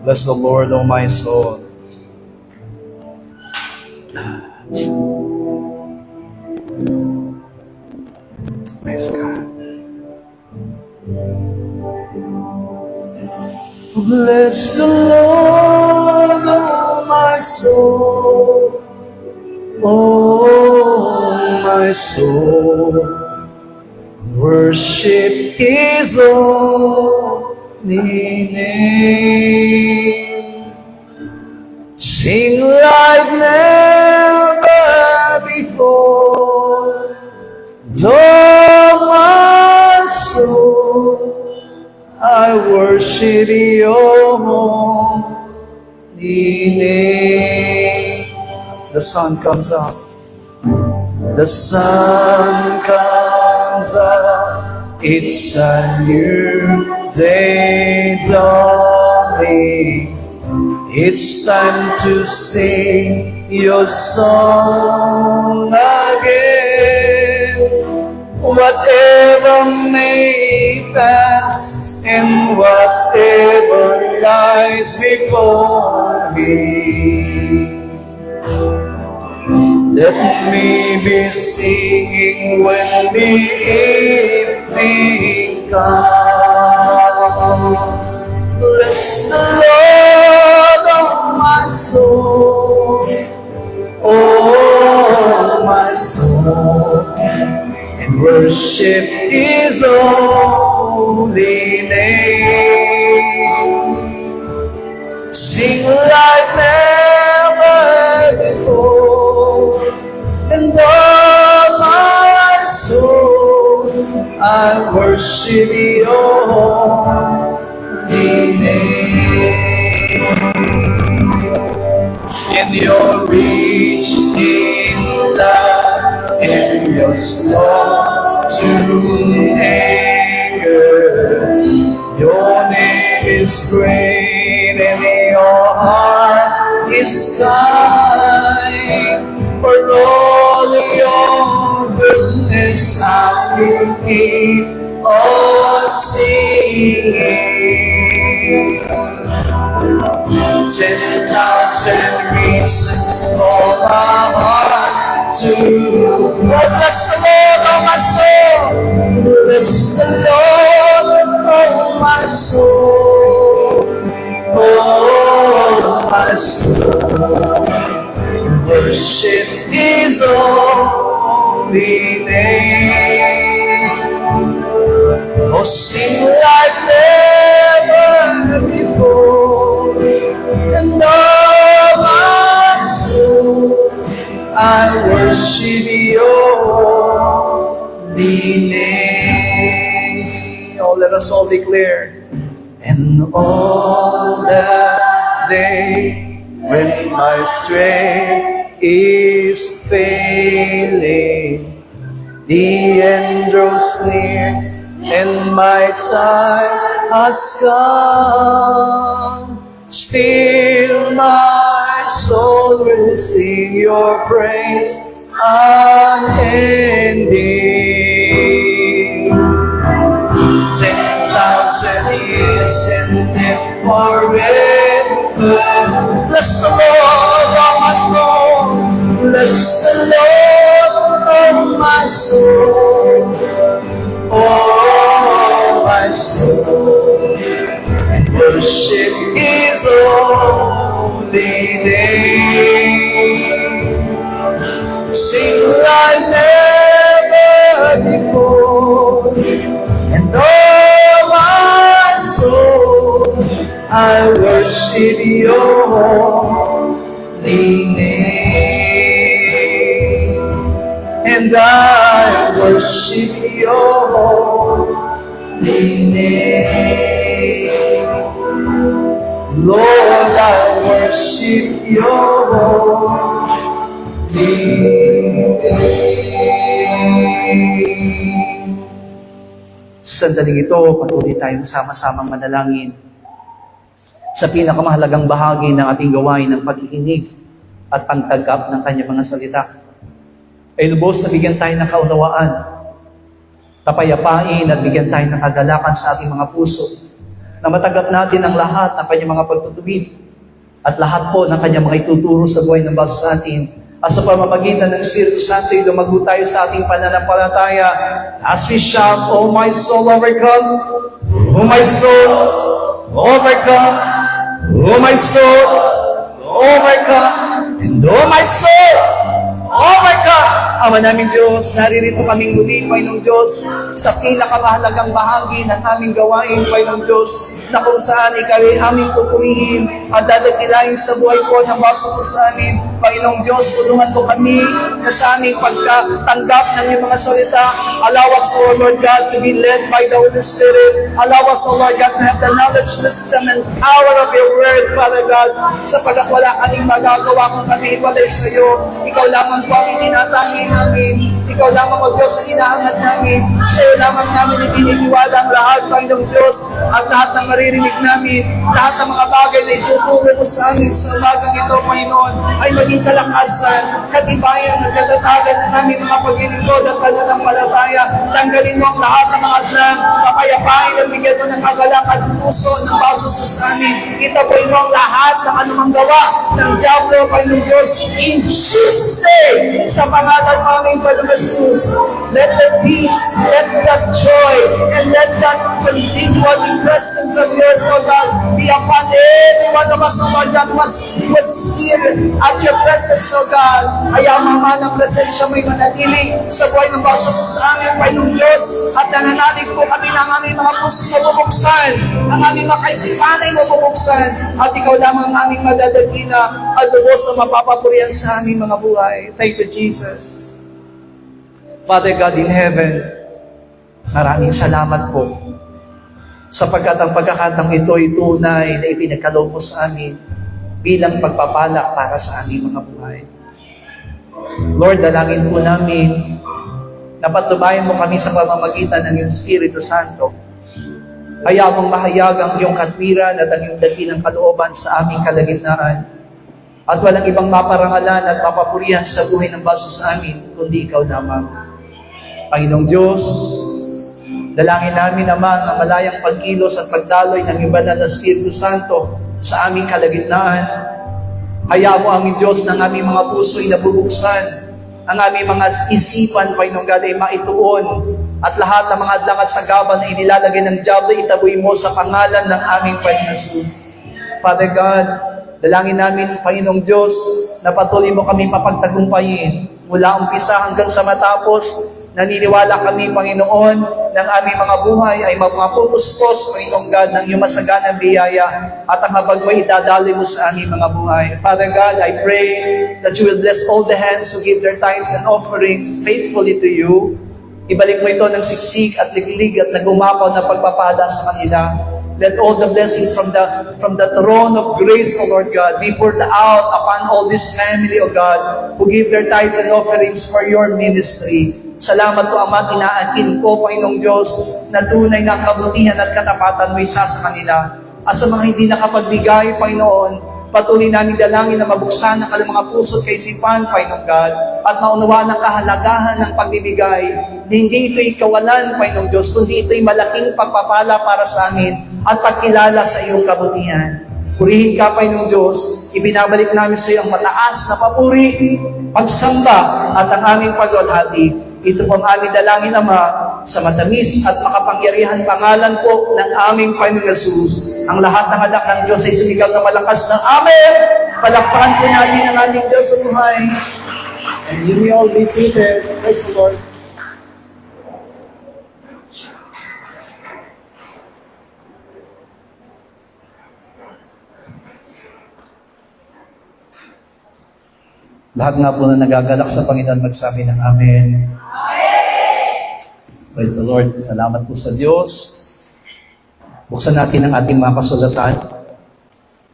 Bless the Lord, O my soul. Praise God. Bless the Lord, O my soul. Oh, my soul. Worship His holy name. Sing like never before. Oh, my soul, I worship Your holy name. The sun comes up. The sun comes up. It's a new day dawning. It's time to sing Your song again. Whatever may pass and whatever lies before me, let me be singing when the evening comes. Bless the Lord, oh my soul, oh my soul, and worship His holy name. Sing like never before, and all my soul, I worship Your holy name. And Your rich in love, and Your slow to anger. Your name is great, and Your heart is kind. For all Your goodness, I will keep on singing. 10,000 reasons for my heart to bless the Lord, oh my soul. Bless the Lord, oh my soul. Oh, my soul. Worship His holy name. Oh, sing like never before, and all my soul, I worship Your holy name. Oh, let us all declare. And all that day, when my strength is failing, the end draws near, and my time has come. Still my soul will sing Your praise unending. 10,000 years and then forever. Bless the Lord, oh my soul. Bless the Lord, oh my soul. Oh, my soul. And worship His holy name. Sing like never before, and all my soul, I worship Your holy name. And I worship Your holy name. Lord, I worship Your holy name. Sa sandaling ito, patuloy tayong sama-samang manalangin sa pinakamahalagang bahagi ng ating gawain ng pagkikinig at pagtanggap ng Kanyang mga salita. Ay lubos na bigyan tayo ng kaunawaan, tapayapain at bigyan tayo ng kagalakan sa ating mga puso na matanggap natin ang lahat ng kanyang mga pagtutuwid at lahat po ng kanyang mga ituturo sa buhay ng bawat sa atin. At sa pamamagitan ng Espiritu Santo, lumago tayo sa ating pananampalataya as we shout, "Oh my soul, overcome! Oh my soul, overcome! Oh my soul, overcome! And oh my soul, overcome!" Ama naming Diyos, naririto kaming muli, Panginoong Diyos, sa pinakamahalagang bahagi ng aming gawain, Panginoong Diyos, na kung saan Ikaw ay aming pupurihin at dadakilain sa buhay po ng baso ko sa amin. Panginoong Diyos, tulungan mo kami na sa aming pagkatanggap ng iyong mga salita. Allow us, O Lord God, to be led by the Holy Spirit. Allow us, O Lord God, to have the knowledge, wisdom, and power of your word, Father God, sapagkat wala kaming magagawa kung kami iwalay sa iyo. Ikaw lamang po ang itinatangi namin. Ikaw lamang, O Diyos, ang inahangat namin. Sa iyo lamang namin itinitiwala ang lahat, Panginoong Diyos, at lahat ng maririnig namin, lahat ng mga bagay na ituturo mo sa amin sa umagang ito, Panginoon, ay maging kalakasan, katibayan, nagdadatagan ng aming mga paglilingkod at pananampalataya. Tanggalin mo ang lahat ng mga adlang, papayapain at bigyan mo ng kagalak at puso ng baso mo sa amin. Itaboy mo ang lahat ng anumang gawa ng Diablo, Panginoong Diyos, in Jesus' name, sa pangalan ng aming Panginoong Jesus. Let the peace, let that joy, and let that continual presence of yours, O God, be upon every one of us, O Lord, that was here at your presence, O God. Kaya mama ng presensya mo'y manatili sa buhay ng baso mo sa amin, Panginoong Diyos, at nananalig po kami ng aming mga puso na bubuksan, ang aming mga kaisipan ay mabubuksan, at ikaw lamang ang aming madadagina at lubos na mapapapurihan sa aming mga buhay. Thank you, Jesus. Father God in heaven, maraming salamat po sapagkat ang pagkakataong ito ay tunay na ipinagkaloob mo sa amin bilang pagpapala para sa aming mga buhay. Lord, dalangin po namin na patubayan mo kami sa pamamagitan ng iyong Espiritu Santo. Kaya mong mahayag ang iyong katwiran at ang iyong dakilang kalooban sa aming kalagitnaan. At walang ibang maparangalan at mapapurihan sa buhay ng baso sa amin, kundi ikaw lamang. Panginoong Diyos, dalangin namin naman ang malayang pagkilos at pagdaloy ng iyong banal na Espiritu Santo sa aming kalagitnaan. Hayaan mo, aming Diyos, ng aming mga puso ay nabubuksan, ang aming mga isipan, Panginoong God, ay maituon, at lahat ng mga adlang at sagaban na inilalagay ng Diablo, itaboy mo sa pangalan ng aming Panginoong Jesus. Father God, dalangin namin, Panginoong Diyos, na patuloy mo kami mapagtagumpayin mula umpisa hanggang sa matapos. Naniniwala kami, Panginoon, ng aming mga buhay ay mapupuspos, Panginoong God, ng iyong masaganang biyaya at ang habag mo idadali mo sa aming mga buhay. Father God, I pray that you will bless all the hands who give their tithes and offerings faithfully to you. Ibalik mo ito ng siksik at liglig at nagumapaw na pagpapala sa kanila. Let all the blessings from the throne of grace, O Lord God, be poured out upon all this family, O God, who give their tithes and offerings for your ministry. Salamat po, Ama, inaatin ko, Panginoong Diyos, na tunay na kabutihan at katapatan mo isa sa kanila. At sa mga hindi nakapagbigay, Panginoon, patuloy namin dalangin na mabuksan ang kanilang mga puso at kaisipan, Panginoong God, at maunawaan ang kahalagahan ng pagbibigay. Hindi ito'y kawalan, Panginoong Diyos, kundi ito'y malaking pagpapala para sa amin at pagkilala sa iyong kabutihan. Purihin ka, Panginoong Diyos, ibinabalik namin sa iyo ang mataas na papuri, pagsamba at ang aming pagwalhati. Ito po ang aming dalangin, Ama, sa matamis at makapangyarihan pangalan po ng aming Panginoong Jesus. Ang lahat ng anak ng Diyos ay sumigaw na malakas ng Amen! Palakpakan po natin ang ating Diyos sa buhay. And you may all be seated. Praise the Lord. Lahat nga po na nagagalak sa Panginoon, magsabi ng Amen. Praise the Lord. Salamat po sa Diyos. Buksan natin ang ating mga kasulatan.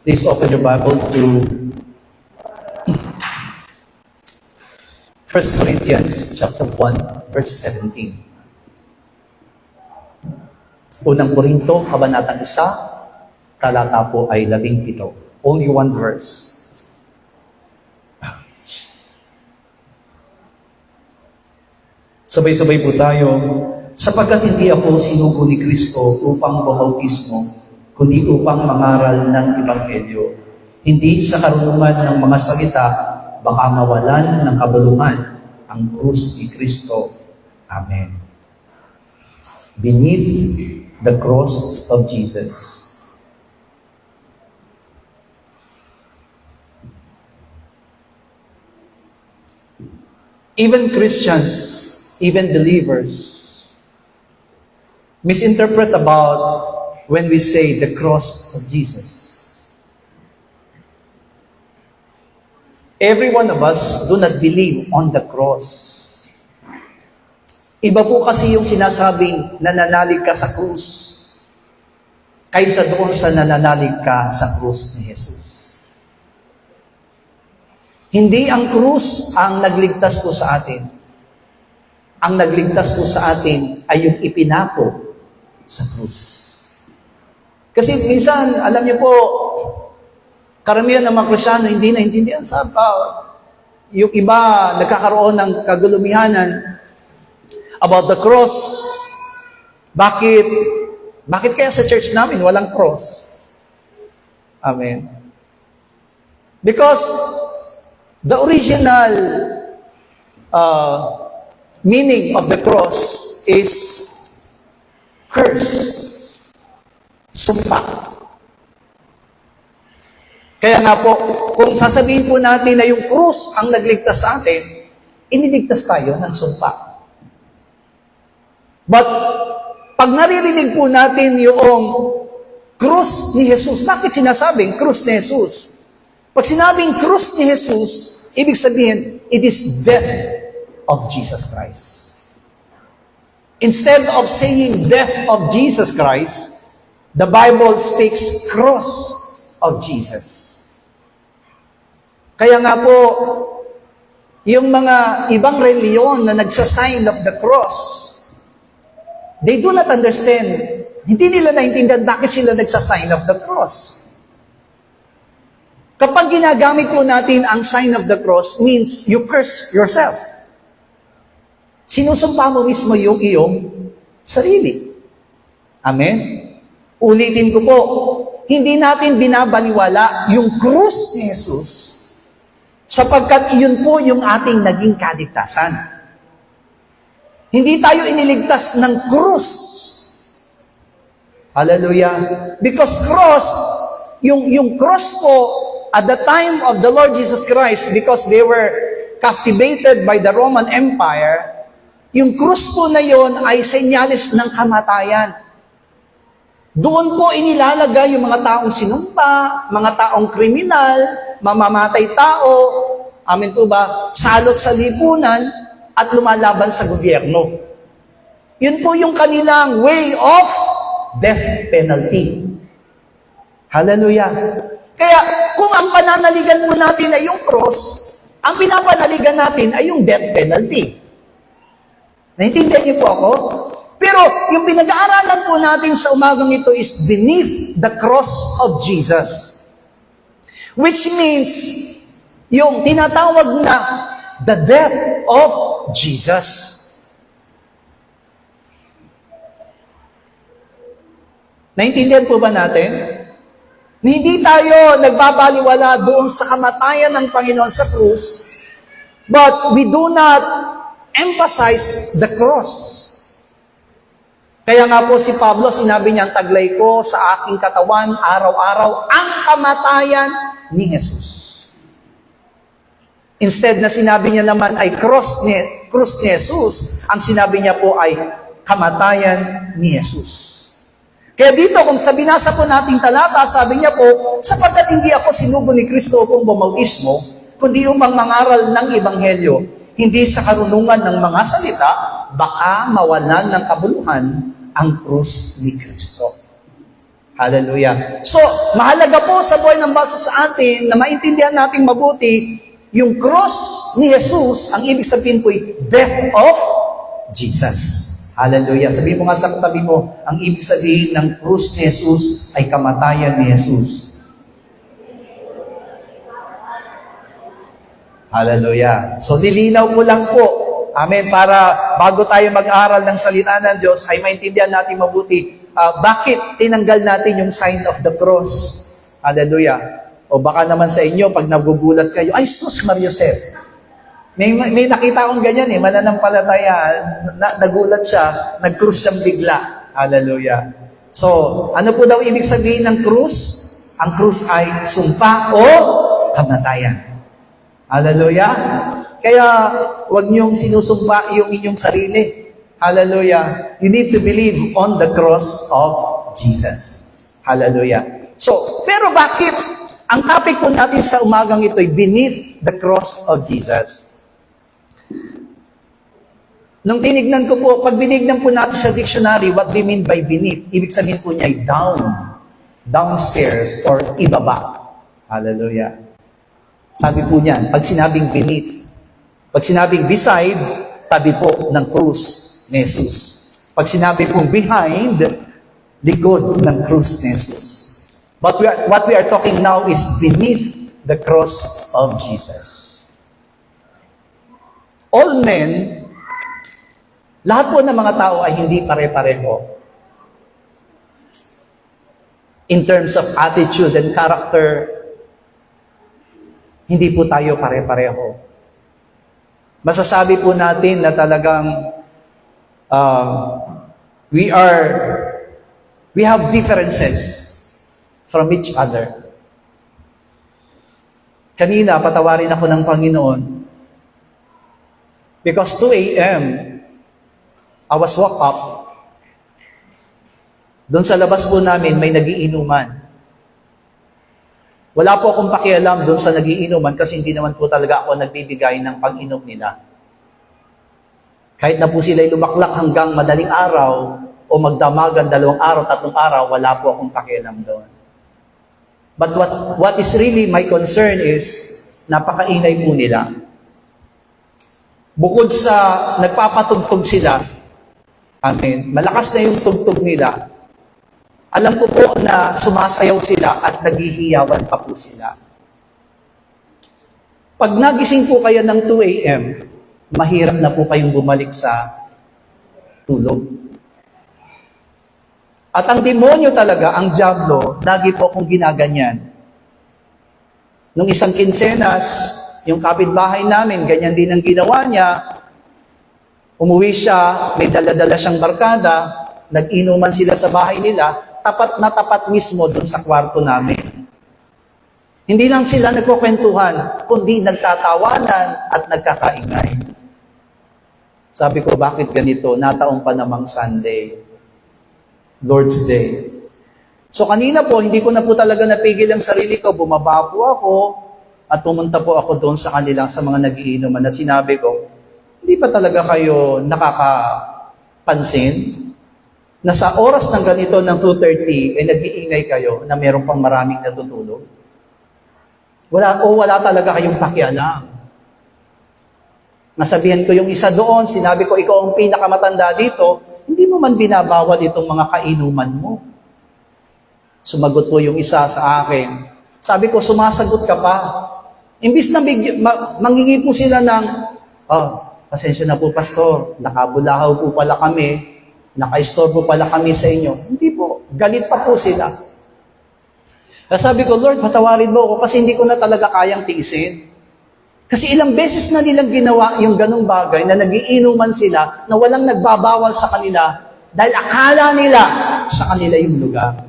Please open your Bible to 1 Corinthians chapter 1, verse 17. Unang Korinto, kabanatang 1, talata po ay 17. Only one verse. Sabay-sabay po tayo, sapagkat hindi ako sinugo ni Kristo upang bumautismo, kundi upang mangaral ng Ebanghelyo. Hindi sa karunungan ng mga salita, baka mawalan ng kabuluhan ang krus ni Kristo. Amen. Beneath the cross of Jesus. Even Christians, even believers, misinterpret about when we say the cross of Jesus. Every one of us do not believe on the cross. Iba po kasi yung sinasabing nananalig ka sa krus kaysa doon sa nananalig ka sa krus ni Jesus. Hindi ang krus ang nagligtas po sa atin. Ang nagligtas po sa atin ay yung ipinako sa krus. Kasi minsan, alam niyo po, karamihan ng mga Kristyano hindi naintindihan sa yung iba nagkakaroon ng kagulumihanan about the cross. Bakit kaya sa church namin walang cross? Amen. Because the original meaning of the cross is curse, sumpa. Kaya nga po, kung sasabihin po natin na yung krus ang nagligtas sa atin, iniligtas tayo ng sumpa. But, pag naririnig po natin yung krus ni Jesus, bakit sinasabing krus ni Jesus? Pag sinabing krus ni Jesus, ibig sabihin, it is death of Jesus Christ. Instead of saying death of Jesus Christ, the Bible speaks cross of Jesus. Kaya nga po, yung mga ibang reliyon na nagsasign of the cross, they do not understand, hindi nila naintindihan bakit sila nagsasign of the cross. Kapag ginagamit po natin ang sign of the cross, means you curse yourself. Sinusumpa mo mismo yung iyong sarili. Amen? Ulitin ko po, hindi natin binabaliwala yung krus ni Jesus sapagkat iyon po yung ating naging kaligtasan. Hindi tayo iniligtas ng krus. Hallelujah. Because cross, yung cross po, at the time of the Lord Jesus Christ, because they were captivated by the Roman Empire, yung krus po na yon ay senyalis ng kamatayan. Doon po inilalagay yung mga taong sinumpa, mga taong kriminal, mamamatay tao, amin po ba, salot sa lipunan, at lumalaban sa gobyerno. Yun po yung kanilang way of death penalty. Hallelujah. Kaya kung ang pananaligan po natin ay yung cross, ang pinapanaligan natin ay yung death penalty. Naintindihan niyo po ako? Pero yung pinag-aaralan po natin sa umagang ito is beneath the cross of Jesus. Which means, yung tinatawag na the death of Jesus. Naintindihan po ba natin? Hindi tayo nagbabaliwala doon sa kamatayan ng Panginoon sa krus, but we do not emphasize the cross. Kaya nga po si Pablo, sinabi niya, taglay ko sa aking katawan araw-araw ang kamatayan ni Jesus. Instead na sinabi niya naman ay krus ni Jesus, ang sinabi niya po ay kamatayan ni Jesus. Kaya dito, kung sa binasa po nating talata, sabi niya po, sapagkat hindi ako sinugo ni Kristo upang bumautismo, kundi upang mangaral ng Ebanghelyo, hindi sa karunungan ng mga salita, baka mawalan ng kabuluhan ang krus ni Kristo. Hallelujah. So, mahalaga po sa buhay ng basa sa atin na maintindihan natin mabuti yung cross ni Jesus, ang ibig sabihin po ay death of Jesus. Hallelujah. Sabihin mo nga sa katabi mo, ang ibig sabihin ng krus ni Jesus ay kamatayan ni Jesus. Hallelujah. So, nilinaw ko lang po, amen, para bago tayo mag-aral ng salita ng Diyos, ay maintindihan natin mabuti bakit tinanggal natin yung sign of the cross? Hallelujah. O baka naman sa inyo, pag nagugulat kayo, ay, sus, Mariosep. May nakita akong ganyan mananampalataya, nagulat siya, nag-cruise siyang bigla. Hallelujah. So, ano po daw ibig sabihin ng krus? Ang krus ay sumpa o kamatayan. Hallelujah. Kaya, huwag niyong sinusumpa yung inyong sarili. Hallelujah. You need to believe on the cross of Jesus. Hallelujah. So, pero bakit? Ang topic po natin sa umagang ito ay beneath the cross of Jesus. Nung tinignan ko po, pag binignan po natin sa dictionary, what we mean by beneath, ibig sabihin po niya ay down, downstairs, or ibaba. Hallelujah. Sabi po niyan, pag sinabing beneath, pag sinabing beside, tabi po ng krus ni Jesus. Pag sinabi pong behind, likod ng krus ni Jesus. But what we are talking now is beneath the cross of Jesus. All men, lahat po ng mga tao ay hindi pare-pareho. In terms of attitude and character, hindi po tayo pare-pareho. Masasabi po natin na talagang we have differences from each other. Kanina, patawarin ako ng Panginoon because 2 a.m., I was woke up. Doon sa labas po namin, may nagiinuman. Wala po akong pakialam doon sa nagiinuman kasi hindi naman po talaga ako nagbibigay ng pag-inom nila. Kahit na po sila'y lumaklak hanggang madaling araw o magdamagan 2 araw, 3 araw, wala po akong pakialam doon. But what is really my concern is napakaingay po nila. Bukod sa nagpapatugtog sila, amen. Malakas na yung tugtog nila. Alam ko po na sumasayaw sila at naghihiyawan pa po sila. Pag nagising po kayo ng 2 a.m., mahirap na po kayong bumalik sa tulog. At ang demonyo talaga, ang diablo, lagi po akong ginaganyan. Nung isang kinsenas, yung kapitbahay namin, ganyan din ang ginawa niya. Umuwi siya, may dala-dala siyang barkada, nag-inuman sila sa bahay nila, tapat na tapat mismo dun sa kwarto namin. Hindi lang sila nagkukwentuhan, kundi nagtatawanan at nagkakaingay. Sabi ko, bakit ganito? Nataong pa namang Sunday, Lord's Day. So kanina po, hindi ko na po talaga napigil ang sarili ko, bumaba po ako at pumunta po ako doon sa kanila, sa mga nagiinuman at sinabi ko, hindi pa talaga kayo nakakapansin na sa oras ng ganito ng 2:30 ay nag-iingay kayo na meron pang maraming natutulog? Wala talaga kayong pakialam. Nasabihan ko yung isa doon, sinabi ko, ikaw ang pinakamatanda dito, hindi mo man binabawal itong mga kainuman mo. Sumagot po yung isa sa akin. Sabi ko, sumasagot ka pa. Imbis na manghingi po sila ng, pasensya na po, Pastor. Nakabulahaw po pala kami. Naka-store po pala kami sa inyo. Hindi po. Galit pa po sila. Kaya sabi ko, Lord, patawarin mo ako kasi hindi ko na talaga kayang tiisin. Kasi ilang beses na nilang ginawa yung ganong bagay na nagiinuman sila na walang nagbabawal sa kanila dahil akala nila sa kanila yung lugar.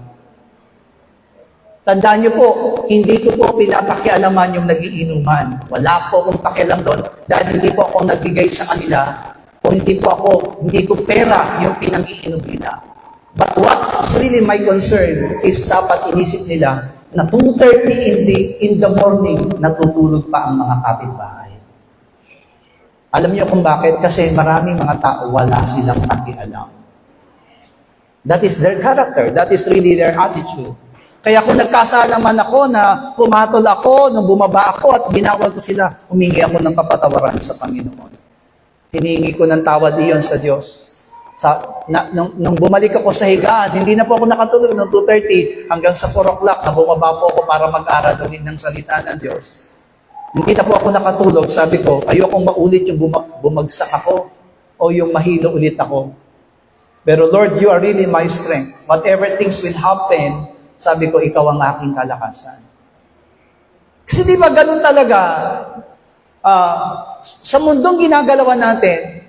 Tandaan niyo po, hindi ko po pinapakialaman yung nagiinuman. Wala po akong pakialam doon dahil hindi po ako nagbigay sa kanila o hindi ko pera yung pinag-iinom nila. But what's really my concern is dapat inisip nila na 2:30 in the morning, natutulog pa ang mga kapitbahay. Alam niyo kung bakit? Kasi maraming mga tao wala silang pakialam. That is their character. That is really their attitude. Kaya kung nagkasala man ako na pumatol ako, nung bumaba ako at binawal ko sila, humingi ako ng kapatawaran sa Panginoon. Hiningi ko ng tawad iyon sa Diyos. Nung bumalik ako sa higaan, hindi na po ako nakatulog ng 2:30 hanggang sa 4 o'clock na bumaba po ako para mag-aral ulit ng salita ng Diyos. Hindi na po ako nakatulog. Sabi ko, ayokong maulit yung bumagsak ako o yung mahilo ulit ako. Pero Lord, you are really my strength. Whatever things will happen, sabi ko, ikaw ang aking kalakasan. Kasi di ba ganun talaga, sa mundong ginagalawan natin,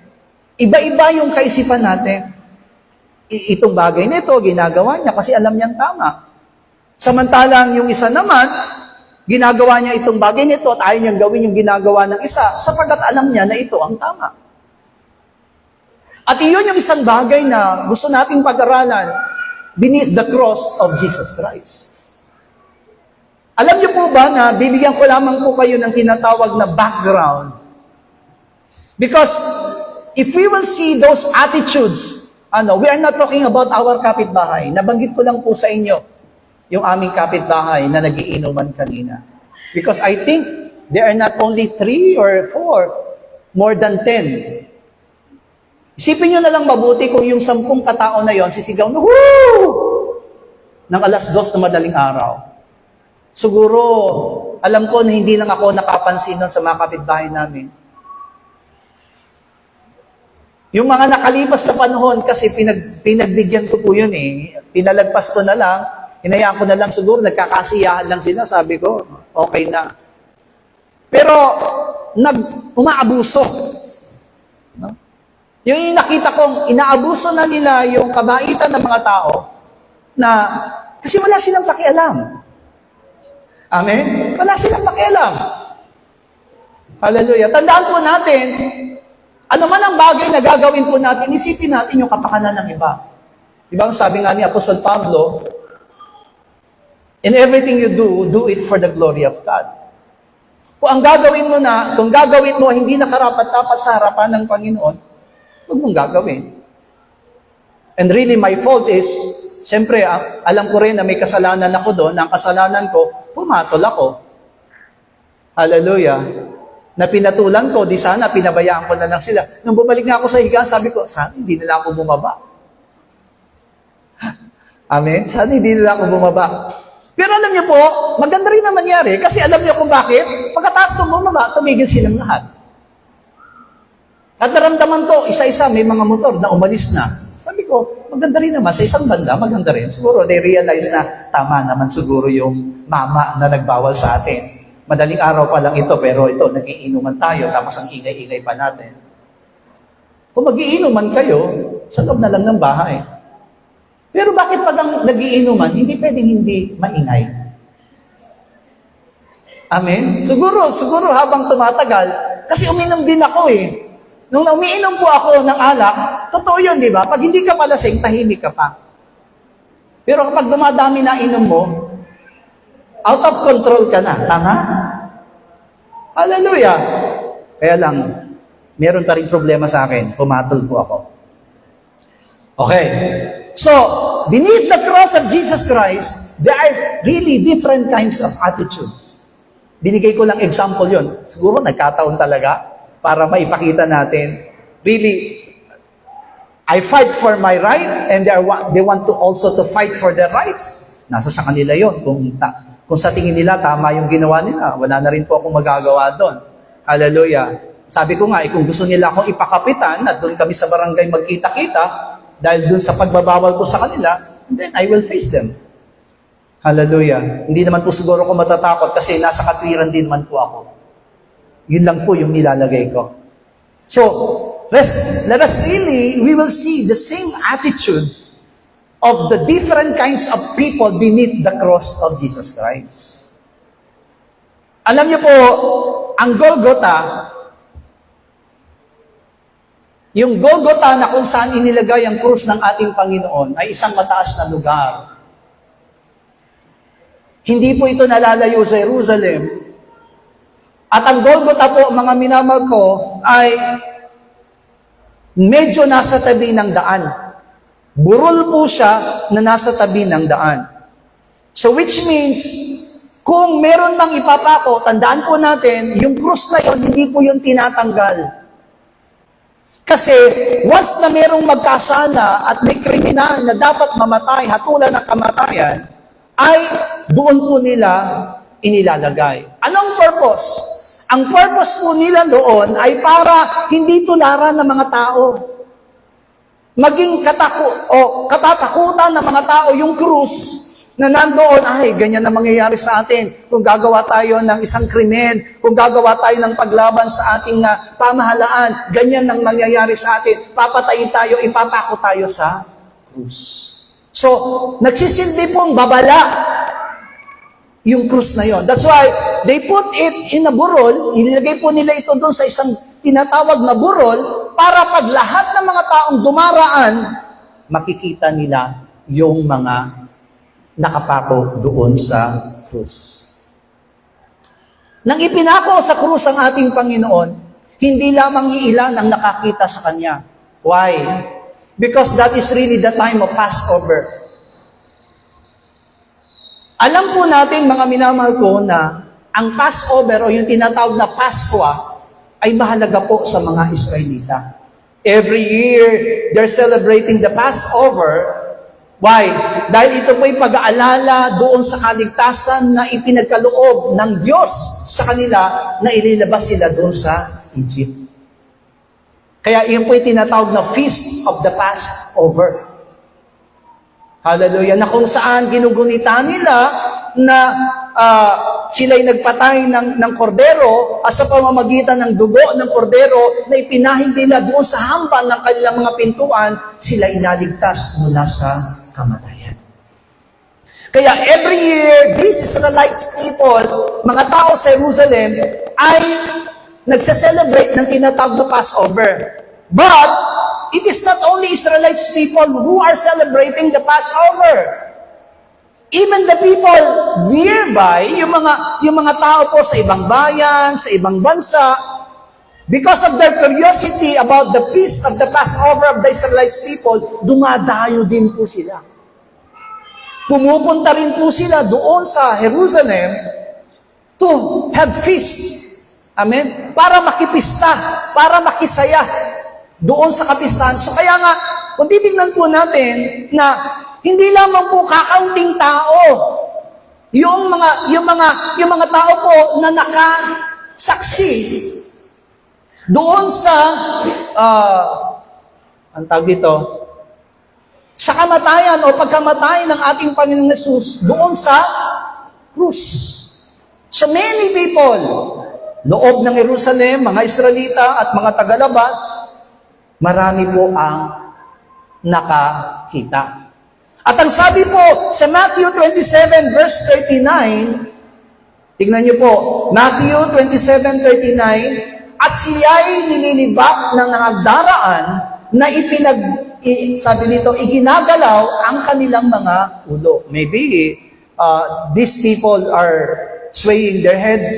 iba-iba yung kaisipan natin. Itong bagay nito, ginagawa niya kasi alam niyang tama. Samantalang yung isa naman, ginagawa niya itong bagay nito at ayaw niyang gawin yung ginagawa ng isa sapagkat alam niya na ito ang tama. At iyon yung isang bagay na gusto nating pag-aralan beneath the cross of Jesus Christ. Alam niyo po ba na bibigyan ko lamang po kayo ng tinatawag na background? Because if we will see those attitudes, we are not talking about our kapitbahay. Nabanggit ko lang po sa inyo yung aming kapitbahay na nagiinuman kanina. Because I think there are not only 3 or 4, more than 10. Isipin nyo na lang mabuti kung yung 10 katao na yon sisigaw na, woo! Ng 2:00 na madaling araw. Siguro, alam ko na hindi lang ako nakapansin nun sa mga kapitbahay namin. Yung mga nakalipas na panahon, kasi pinagbigyan ko po yun eh. Pinalagpas ko na lang, hinayaan ko na lang siguro, nagkakasiyahan lang sila, sabi ko, okay na. Pero, umaabuso. No? Yung nakita kong, inaabuso na nila yung kabaitan ng mga tao, na, kasi wala silang pakialam. Amen? Wala silang pakialam. Hallelujah. Tandaan po natin, ano man ang bagay na gagawin po natin, isipin natin yung kapakanan ng iba. Diba ang sabi nga ni Apostol Pablo, in everything you do it for the glory of God. Kung gagawin mo hindi nakarapat-dapat sa harapan ng Panginoon, huwag mong gagawin. And really, my fault is, siyempre, alam ko rin na may kasalanan ako doon. Ang kasalanan ko, pumatol ako. Hallelujah. Na pinatulan ko, di sana pinabayaan ko na lang sila. Nung bumalik nga ako sa higaan, sabi ko, sana hindi nila ako bumaba. Amen? Sana hindi nila ako bumaba. Pero alam niyo po, maganda rin ang nangyari kasi alam niyo kung bakit. Pagkataas kong bumaba, tumigil silang lahat. At naramdaman ko, isa-isa, may mga motor na umalis na. Sabi ko, maganda rin naman. Sa isang banda, maganda rin. Siguro, they realize na tama naman siguro yung mama na nagbawal sa atin. Madaling araw pa lang ito, pero ito, nagiinuman tayo, tapos ang ingay-ingay pa natin. Kung magiinuman kayo, sa loob na lang ng bahay. Pero bakit pag ang nagiinuman, hindi pwedeng hindi maingay? Amen? Siguro habang tumatagal, kasi uminom din ako eh. Nung umiinom po ako ng alak, totoo yun, di ba? Pag hindi ka palasing, tahimik ka pa. Pero kapag dumadami na inom mo, out of control ka na. Tama? Hallelujah! Kaya lang, meron pa rin problema sa akin. Pumatol po ako. Okay. So, beneath the cross of Jesus Christ, there are really different kinds of attitudes. Binigay ko lang example yon. Siguro nagkataon talaga para maipakita natin. Really, I fight for my right and they want to also to fight for their rights. Nasa sa kanila yon. Kung sa tingin nila, tama yung ginawa nila, wala na rin po akong magagawa doon. Hallelujah. Sabi ko nga, kung gusto nila akong ipakapitan, at doon kami sa barangay magkita-kita, dahil doon sa pagbabawal ko sa kanila, then I will face them. Hallelujah. Hindi naman po siguro ako matatakot kasi nasa katwiran din naman po ako. Yun lang po yung nilalagay ko. So, let us really, we will see the same attitudes of the different kinds of people beneath the cross of Jesus Christ. Alam niyo po, ang Golgotha, yung Golgotha na kung saan inilagay ang krus ng ating Panginoon ay isang mataas na lugar. Hindi po ito nalalayo sa Jerusalem. At ang Golgotha po, mga minamahal ko, ay medyo nasa tabi ng daan. Burol po siya na nasa tabi ng daan. So which means, kung meron mang ipapako, tandaan po natin, yung krus na yon hindi po yung tinatanggal. Kasi once na merong magkasala at may kriminal na dapat mamatay, hatulan ng kamatayan, ay doon po nila inilalagay. Anong purpose? Ang purpose po nila doon ay para hindi tularan ng mga tao. maging katatakutan ng mga tao yung krus na nandoon, ay, ganyan na mangyayari sa atin. Kung gagawa tayo ng isang krimen, kung gagawa tayo ng paglaban sa ating pamahalaan, ganyan nang mangyayari sa atin. Papatayin tayo, ipapako tayo sa krus. So, nagsisilbi pong babala yung krus na yon. That's why they put it in a burol, inilagay po nila ito doon sa isang tinatawag na burol, para pag lahat ng mga taong dumaraan, makikita nila yung mga nakapako doon sa krus. Nang ipinako sa krus ang ating Panginoon, hindi lamang iilan ang nakakita sa Kanya. Why? Because that is really the time of Passover. Alam po natin, mga minamahal ko, na ang Passover o yung tinatawag na Pasko ay mahalaga po sa mga Israelita. Every year, they're celebrating the Passover. Why? Dahil ito po'y pag-aalala doon sa kaligtasan na ipinagkaloob ng Diyos sa kanila na ililabas sila doon sa Egypt. Kaya iyon po'y tinatawag na Feast of the Passover. Hallelujah. Na kung saan ginugunita nila na sila'y nagpatay ng kordero at sa pamamagitan ng dugo ng kordero na ipinahid nila doon sa hampan ng kanilang mga pintuan, sila inaligtas mula sa kamatayan. Kaya every year, these Israelites people, mga tao sa Jerusalem, ay nagse-celebrate ng tinatawag na Passover. But, it is not only Israelites people who are celebrating the Passover. Even the people nearby, yung mga tao po sa ibang bayan, sa ibang bansa, because of their curiosity about the feast of the Passover of the Israelites people, dumadayo din po sila. Pumupunta rin po sila doon sa Jerusalem to have feast. Amen? Para makipista, para makisaya doon sa kapistahan. So kaya nga, kung titignan po natin na hindi lamang po kakaunting tao, yung mga tao po na nakasaksi doon sa ang tawag dito, sa kamatayan o pagkamatay ng ating Panginoong Hesus doon sa krus. So many people, loob ng Jerusalem, mga Israelita at mga tagalabas, marami po ang nakakita. At ang sabi po sa Matthew 27 verse 39, tignan niyo po, Matthew 27:39, at siya'y nililibak ng nangagdaraan na sabi nito, iginagalaw ang kanilang mga ulo. Maybe these people are swaying their heads.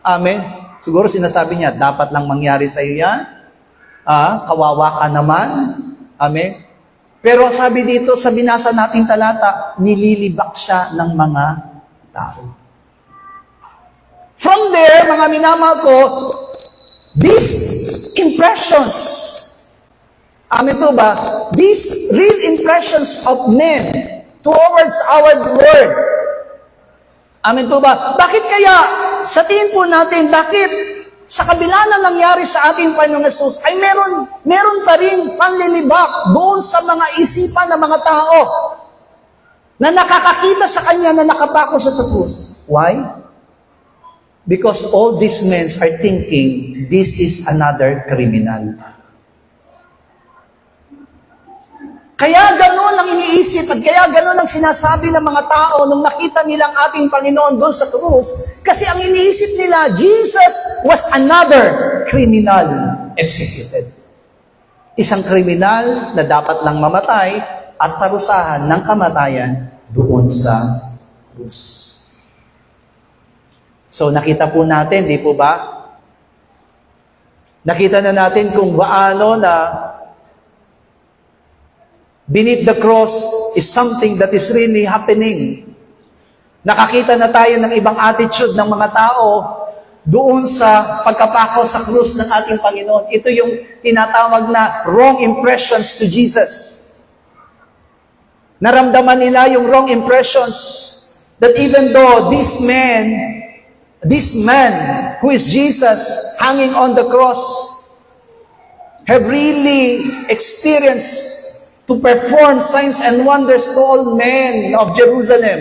Amen. Siguro sinasabi niya, dapat lang mangyari sa iyo yan. Kawawa ka naman. Amen. Pero sabi dito, sa binasa nating talata, nililibak siya ng mga tao. From there, mga minamahal ko, these impressions, amen po ba? These real impressions of men towards our Lord. Amen po ba? Bakit kaya, sa tingin po natin, bakit sa kabila na nangyari sa ating Panginoong Hesus, ay meron pa rin panlilibak doon sa mga isipan ng mga tao na nakakakita sa Kanya na nakapako siya sa krus. Why? Because all these men are thinking, this is another criminal. Kaya gano'n ang iniisip at kaya gano'n ang sinasabi ng mga tao nung nakita nilang ating Panginoon doon sa krus. Kasi ang iniisip nila, Jesus was another criminal executed. Isang kriminal na dapat lang mamatay at parusahan ng kamatayan doon sa krus. So nakita po natin, di po ba? Nakita na natin kung paano na beneath the cross is something that is really happening. Nakakita na tayo ng ibang attitude ng mga tao doon sa pagkapako sa krus ng ating Panginoon. Ito yung tinatawag na wrong impressions to Jesus. Naramdaman nila yung wrong impressions that even though this man who is Jesus hanging on the cross, have really experienced to perform signs and wonders to all men of Jerusalem.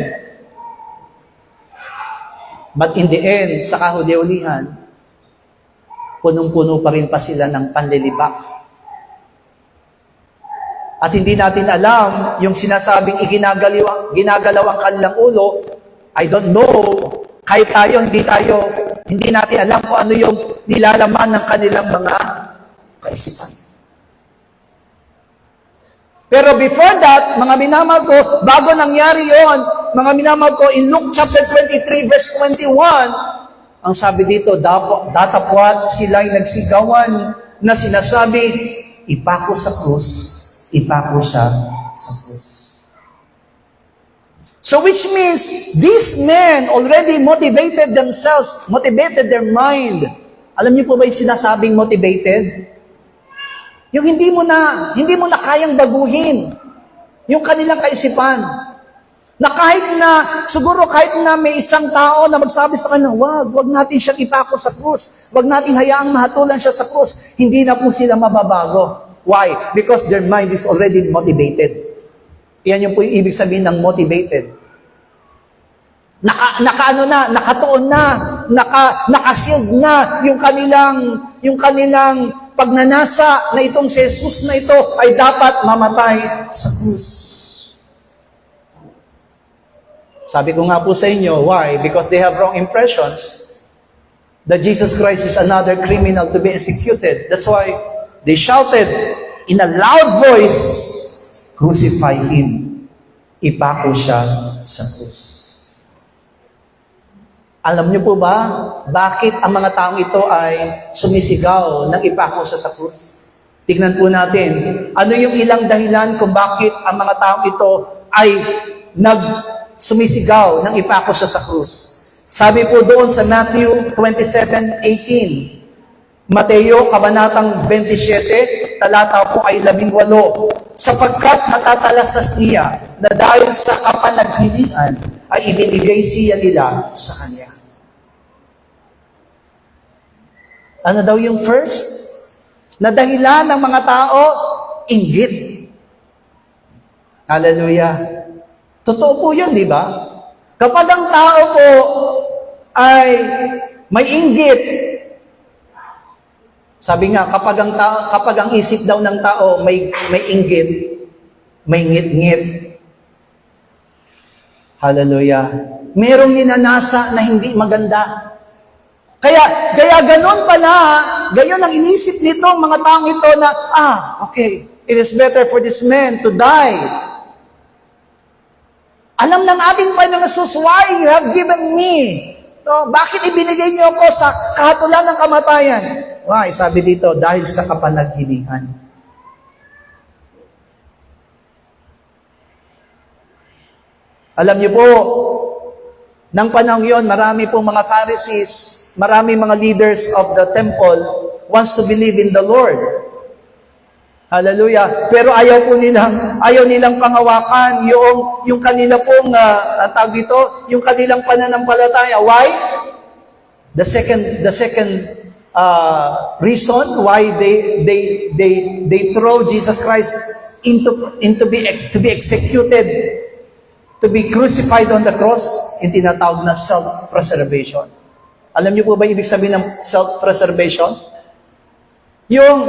But in the end, sa kahuli-hulihan, punong-puno pa rin pa sila ng panlilibak. At hindi natin alam yung sinasabing ginagalaw ang kanilang ulo. I don't know. Kahit tayo, hindi natin alam kung ano yung nilalaman ng kanilang mga kaisipan. Pero before that, mga minamahal ko, bago nangyari yon, mga minamahal ko, in Luke chapter 23, verse 21, ang sabi dito, datapwat sila'y nagsigawan na sinasabi, ipako sa krus, ipako siya sa krus. So which means, these men already motivated themselves, motivated their mind. Alam niyo po ba yung sinasabing motivated? Yung hindi mo na kayang baguhin yung kanilang kaisipan. Na siguro kahit na may isang tao na magsabi sa kanya, wag natin siyang ipako sa krus. Wag natin hayaang mahatulan siya sa krus. Hindi na po sila mababago. Why? Because their mind is already motivated. Yan yung po yung ibig sabihin ng motivated. Nakatuon na, nakasild na yung kanilang pagnanasa na itong si Jesus na ito ay dapat mamatay sa krus. Sabi ko nga po sa inyo, why? Because they have wrong impressions that Jesus Christ is another criminal to be executed. That's why they shouted in a loud voice, crucify Him. Ipako siya sa krus. Alam niyo po ba, bakit ang mga taong ito ay sumisigaw ng ipako siya sa krus? Tignan po natin, ano yung ilang dahilan kung bakit ang mga taong ito ay sumisigaw ng ipako siya sa krus. Sabi po doon sa Matthew 27:18, Mateo, Kabanatang 27, talata po ay 18, sapagkat natatalasas niya na dahil sa kapanaghilian ay ibinigay siya nila sa Kanya. Ano daw yung first? Na dahilan ng mga tao, inggit. Hallelujah. Totoo po yun, di ba? Kapag ang tao po ay may inggit, sabi nga, kapag ang isip daw ng tao may inggit, may ngit-ngit. Hallelujah. Merong ninanasa na hindi maganda. Kaya gayon ang inisip nito, mga taong ito na, okay, it is better for this man to die. Alam ng ating Panginoong Jesus, why you have given me? So, bakit ibinigay niyo ako sa kahatulan ng kamatayan? Why? Sabi dito, dahil sa kapanaghilihan. Alam niyo po, nang panahon yon, marami pong mga Pharisees, marami mga leaders of the temple wants to believe in the Lord. Hallelujah. Pero ayaw nilang panghawakan yung kanila pong tawag dito, yung kanilang pananampalataya. Why? The second reason why they throw Jesus Christ to be executed, to be crucified on the cross, yung tinatawag na self-preservation. Alam niyo po ba ibig sabihin ng self-preservation? Yung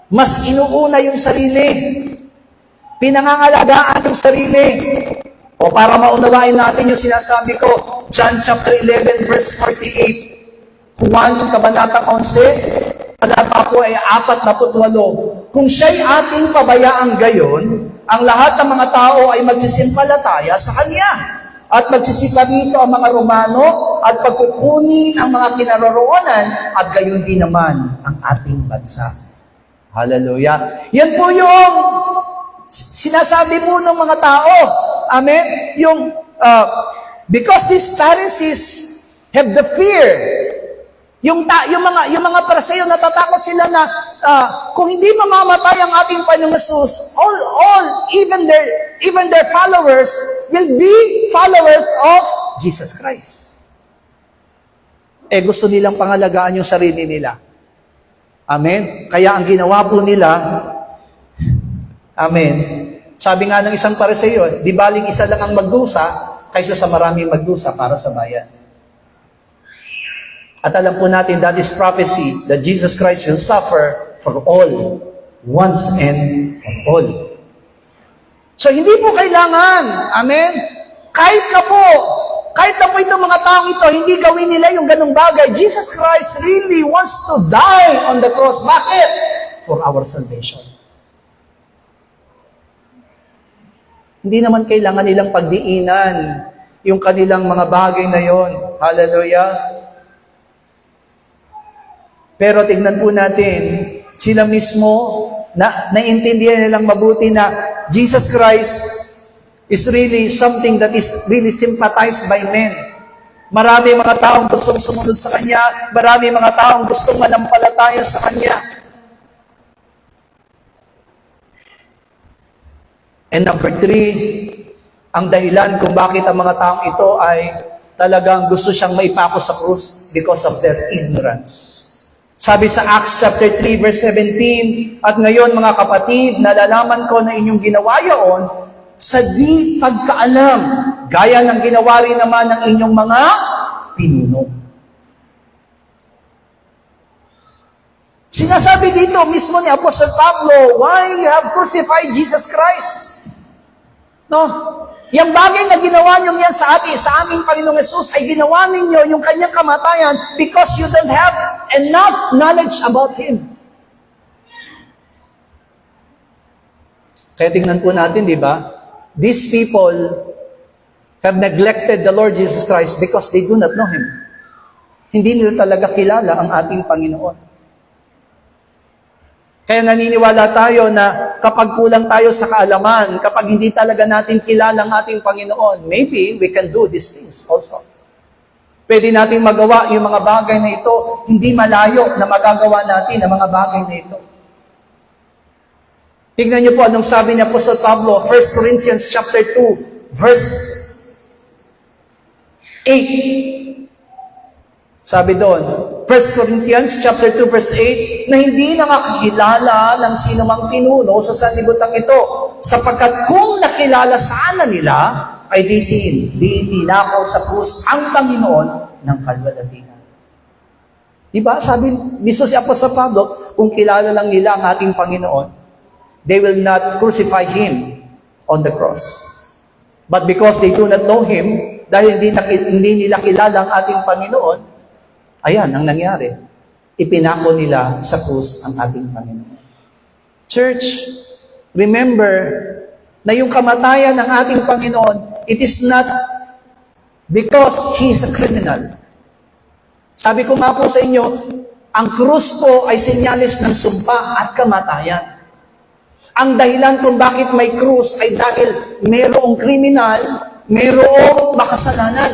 mas inuuna yung sarili, pinangangalagaan yung sarili. O para maunawain natin yung sinasabi ko, John chapter 11 verse 48, Juan kabanatang 11, talata po ay 48. Kung siya'y ating pabayaang gayon, ang lahat ng mga tao ay magsisimpalataya sa Kanya. At magsisipa dito ang mga Romano at pagkukunin ang mga kinaroroonan at gayon din naman ang ating bansa. Hallelujah. Yan po yung sinasabi po ng mga tao. Amen? Because these Pharisees have the fear. Yung mga Pariseo, natatakot sila na kung hindi mamamatay ang ating Panginoong Jesus, even their followers will be followers of Jesus Christ. Gusto nilang pangalagaan yung sarili nila. Amen? Kaya ang ginawa po nila, amen, sabi nga ng isang Pariseo, di baling isa lang ang magdusa, kaysa sa maraming magdusa para sa bayan. At alam po natin, that is prophecy, that Jesus Christ will suffer for all, once and for all. So hindi po kailangan, amen, kahit na po itong mga taong ito, hindi gawin nila yung ganong bagay. Jesus Christ really wants to die on the cross. Bakit? For our salvation. Hindi naman kailangan nilang pagdiinan yung kanilang mga bagay na yon. Hallelujah. Pero tignan po natin, sila mismo, naintindihan nilang mabuti na Jesus Christ is really something that is really sympathized by men. Marami mga taong gustong sumunod sa Kanya, marami mga taong gustong manampalataya sa Kanya. And number 3, ang dahilan kung bakit ang mga taong ito ay talagang gusto siyang maipako sa krus because of their ignorance. Sabi sa Acts chapter 3 verse 17, at ngayon mga kapatid, nalalaman ko na inyong ginawa yaon sa di pagkaalam, gaya ng ginawa rin naman ng inyong mga pinuno. Sinasabi dito mismo ni Apostle Pablo, why you have crucified Jesus Christ? No? Yung bagay na ginawa niyo yan sa aming Panginoong Yesus, ay ginawa ninyo yung kanyang kamatayan because you don't have enough knowledge about Him. Kaya tingnan po natin, di ba? These people have neglected the Lord Jesus Christ because they do not know Him. Hindi nila talaga kilala ang ating Panginoon. Kaya naniniwala tayo na kapag kulang tayo sa kaalaman, kapag hindi talaga natin kilala ang ating Panginoon, maybe we can do these things also. Pwede nating magawa yung mga bagay na ito, hindi malayo na magagawa natin ang mga bagay na ito. Tignan niyo po anong sabi niya po sa Pablo, 1 Corinthians chapter 2, verse 8. Sabi doon, 1 Corinthians chapter 2, verse 8, na hindi nakakilala ng sino mang pinuno sa sanlibutan ito, sapagkat kung nakilala sana nila, ay di tinakaw sa krus ang Panginoon ng kalwalatian. Diba? Sabi, mismo si Apostol Pablo, kung kilala lang nila ang ating Panginoon, they will not crucify Him on the cross. But because they do not know Him, dahil hindi nila kilala ang ating Panginoon, ayan ang nangyari. Ipinako nila sa krus ang ating Panginoon. Church, remember na yung kamatayan ng ating Panginoon, it is not because He is a criminal. Sabi ko nga po sa inyo, ang krus po ay senyales ng sumpa at kamatayan. Ang dahilan kung bakit may krus ay dahil mayroong kriminal, mayroong makasalanan.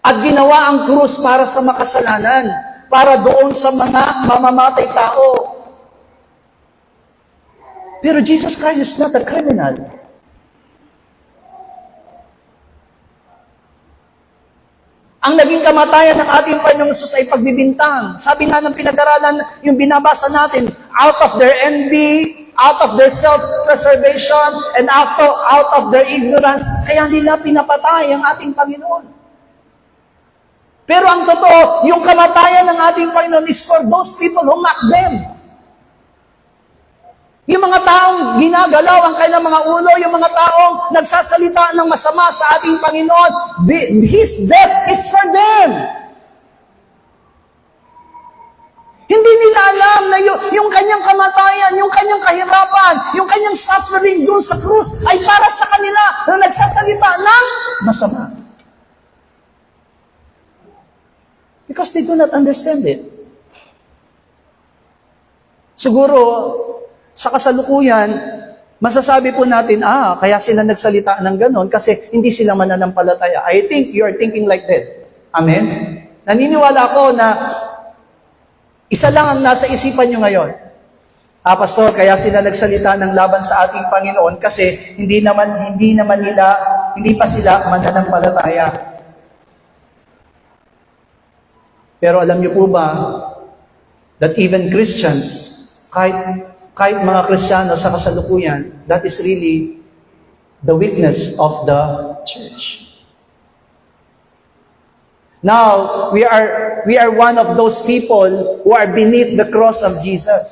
At ginawa ang krus para sa makasalanan, para doon sa mga mamamatay tao. Pero Jesus Christ is not a criminal. Ang naging kamatayan ng ating Panginoong Yesus ay pagbibintang. Sabi nga ng pinag-aralan, yung binabasa natin, out of their envy, out of their self-preservation, and out of their ignorance, kaya nila pinapatay ang ating Panginoon. Pero ang totoo, yung kamatayan ng ating Panginoon is for those people who mock them. Yung mga taong ginagalaw ang kanilang mga ulo, yung mga taong nagsasalita ng masama sa ating Panginoon, His death is for them. Hindi nila alam na yung kanyang kamatayan, yung kanyang kahirapan, yung kanyang suffering doon sa krus ay para sa kanila na nagsasalita ng masama. Because they do not understand it. Siguro, sa kasalukuyan, masasabi po natin, kaya sila nagsalita ng ganon kasi hindi sila mananampalataya. I think you are thinking like that. Amen? Naniniwala ko na isa lang ang nasa isipan nyo ngayon. Pastor, kaya sila nagsalita ng laban sa ating Panginoon kasi hindi pa sila mananampalataya. Pero alam niyo po ba that even Christians, kahit mga Kristiyano sa kasalukuyan, that is really the weakness of the church. Now, we are one of those people who are beneath the cross of Jesus.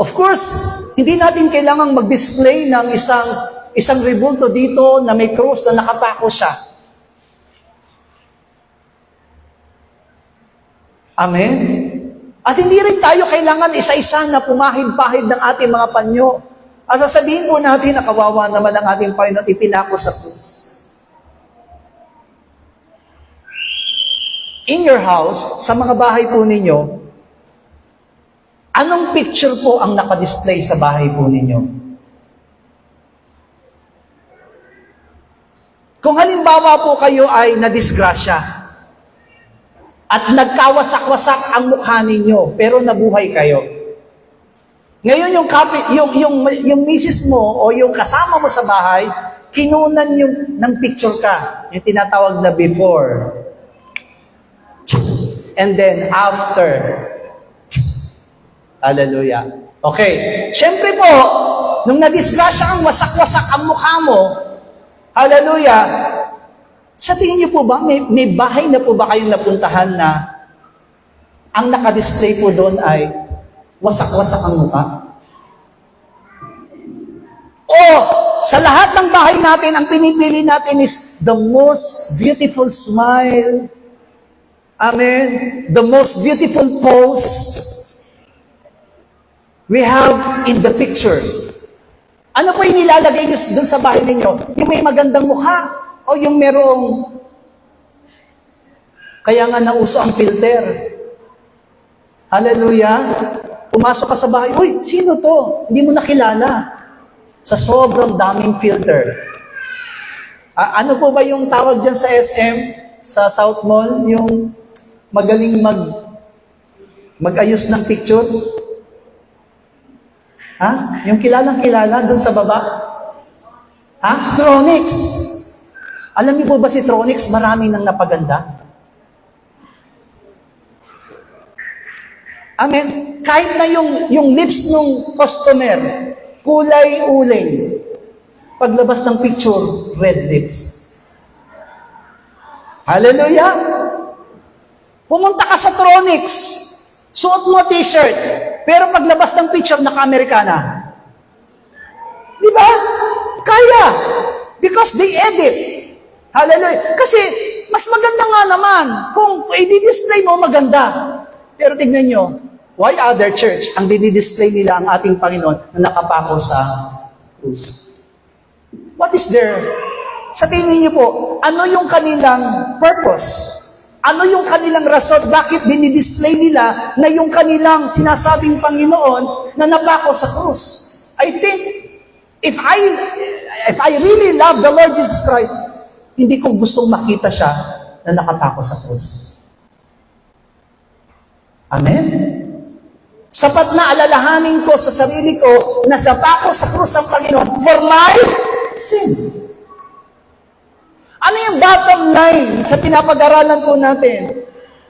Of course, hindi natin kailangang mag-display ng isang rebulto dito na may cross na nakapako siya. Amen? At hindi rin tayo kailangan isa-isa na pumahid-pahid ng ating mga panyo. At sasabihin po natin na kawawa naman ang ating Panginoon ipinako sa krus. In your house, sa mga bahay po ninyo, anong picture po ang nakadisplay sa bahay po ninyo? Kung halimbawa po kayo ay nadisgrasya at nagkawasak-wasak ang mukha ninyo, pero nabuhay kayo. Ngayon yung misis mo o yung kasama mo sa bahay, kinunan ng picture ka, yung tinatawag na before. And then after. Hallelujah. Okay. Siyempre po, nung nadisgrasya ang wasak-wasak ang mukha mo, hallelujah, sa tingin niyo po ba, may bahay na po ba kayong napuntahan na ang nakadisplay po doon ay wasak-wasak ang mukha? O, sa lahat ng bahay natin, ang pinipili natin is the most beautiful smile. Amen. The most beautiful pose we have in the picture. Ano po yung nilalagay nyo dun sa bahay ninyo? Yung may magandang mukha o yung merong kaya nga nauso ang filter. Hallelujah. Pumasok ka sa bahay, uy, sino to? Hindi mo nakilala. Sa sobrang daming filter. Ano po ba yung tawag dyan sa SM, sa South Mall? Yung magaling mag-ayos ng picture? Ha? Yung kilalang-kilala dun sa baba? Ha? Tronix. Alam niyo po ba si Tronix, marami nang napaganda? Amen. Kahit na yung lips ng customer, kulay uling. Paglabas ng picture, red lips. Hallelujah! Pumunta ka sa Tronix, suot mo t-shirt, pero paglabas ng picture, naka-Amerikana. Di ba? Kaya. Because they edit. Hallelujah. Kasi, mas maganda nga naman. Kung i-display mo, maganda. Pero tignan nyo, why other church ang dinidisplay nila ang ating Panginoon na nakapako sa krus? What is their... Sa tingin niyo po, ano yung kanilang purpose? Ano yung kanilang rason? Bakit dinidisplay nila na yung kanilang sinasabing Panginoon na napako sa krus? I think, if I really love the Lord Jesus Christ, hindi ko gustong makita siya na nakapako sa krus. Amen? Sapat na alalahanin ko sa sarili ko na napako sa krus ng Panginoon for my sin. Ano yung bottom line sa pinapag-aralan po natin?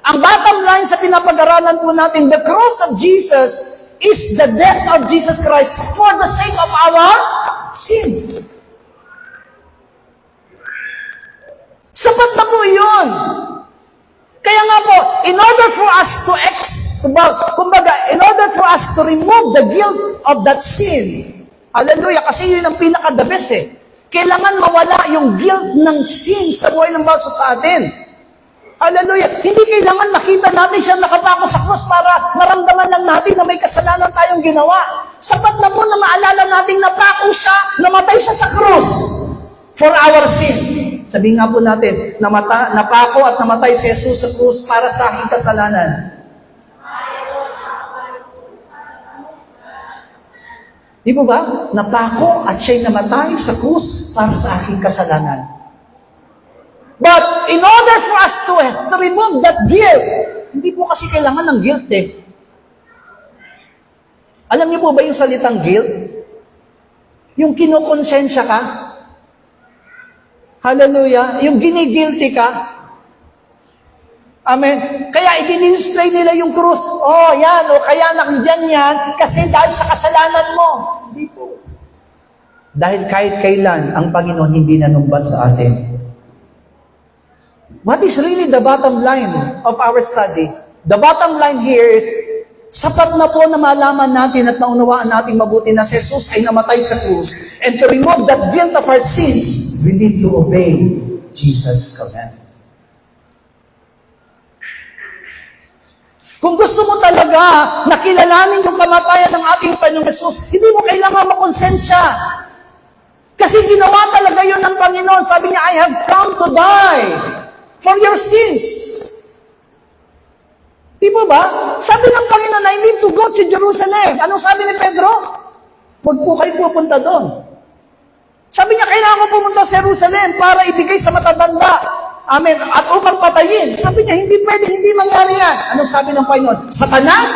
Ang bottom line sa pinapag-aralan po natin, the cross of Jesus is the death of Jesus Christ for the sake of our sins. Sapat na po yun. Kaya nga po, in order for us in order for us to remove the guilt of that sin, hallelujah, kasi yun ang pinaka-the best eh. Kailangan mawala yung guilt ng sin sa buhay ng baso sa atin. Hallelujah. Hindi kailangan makita natin siya nakapako sa krus para maramdaman lang natin na may kasalanan tayong ginawa. Sapat na po na maalala natin napako siya, namatay siya sa krus for our sin. Sabihin nga po natin, napako at namatay si Jesus sa krus para sa aking kasalanan. Di po ba? Napako at siya'y namatay sa krus para sa aking kasalanan. But in order for us to remove that guilt, hindi po kasi kailangan ng guilt eh. Alam niyo po ba yung salitang guilt? Yung kinukonsensya ka? Hallelujah. Yung ginigilty ka? Amen. Kaya i-display nila yung krus. Oh, yan. O kaya nakandyan yan kasi dahil sa kasalanan mo. Hindi po. Dahil kahit kailan, ang Panginoon hindi nanumbat sa atin. What is really the bottom line of our study? The bottom line here is, sapat na po na malaman natin at naunawaan natin mabuti na si Jesus ay namatay sa krus. And to remove that guilt of our sins, we need to obey Jesus' command. Kung gusto mo talaga na kilalanin yung kamatayan ng ating Panginoong Jesus, hindi mo kailangan makonsensya. Kasi ginawa talaga yun ng Panginoon. Sabi niya, I have come to die for your sins. Di ba ba? Sabi ng Panginoon, I need to go to Jerusalem. Anong sabi ni Pedro? Huwag po kayo pupunta doon. Sabi niya, kailangan ko pumunta sa Jerusalem para ibigay sa matatanda. Amen. At upang patayin. Sabi niya, hindi pwede, hindi mangyari yan. Anong sabi ng Panginoon? Satanas,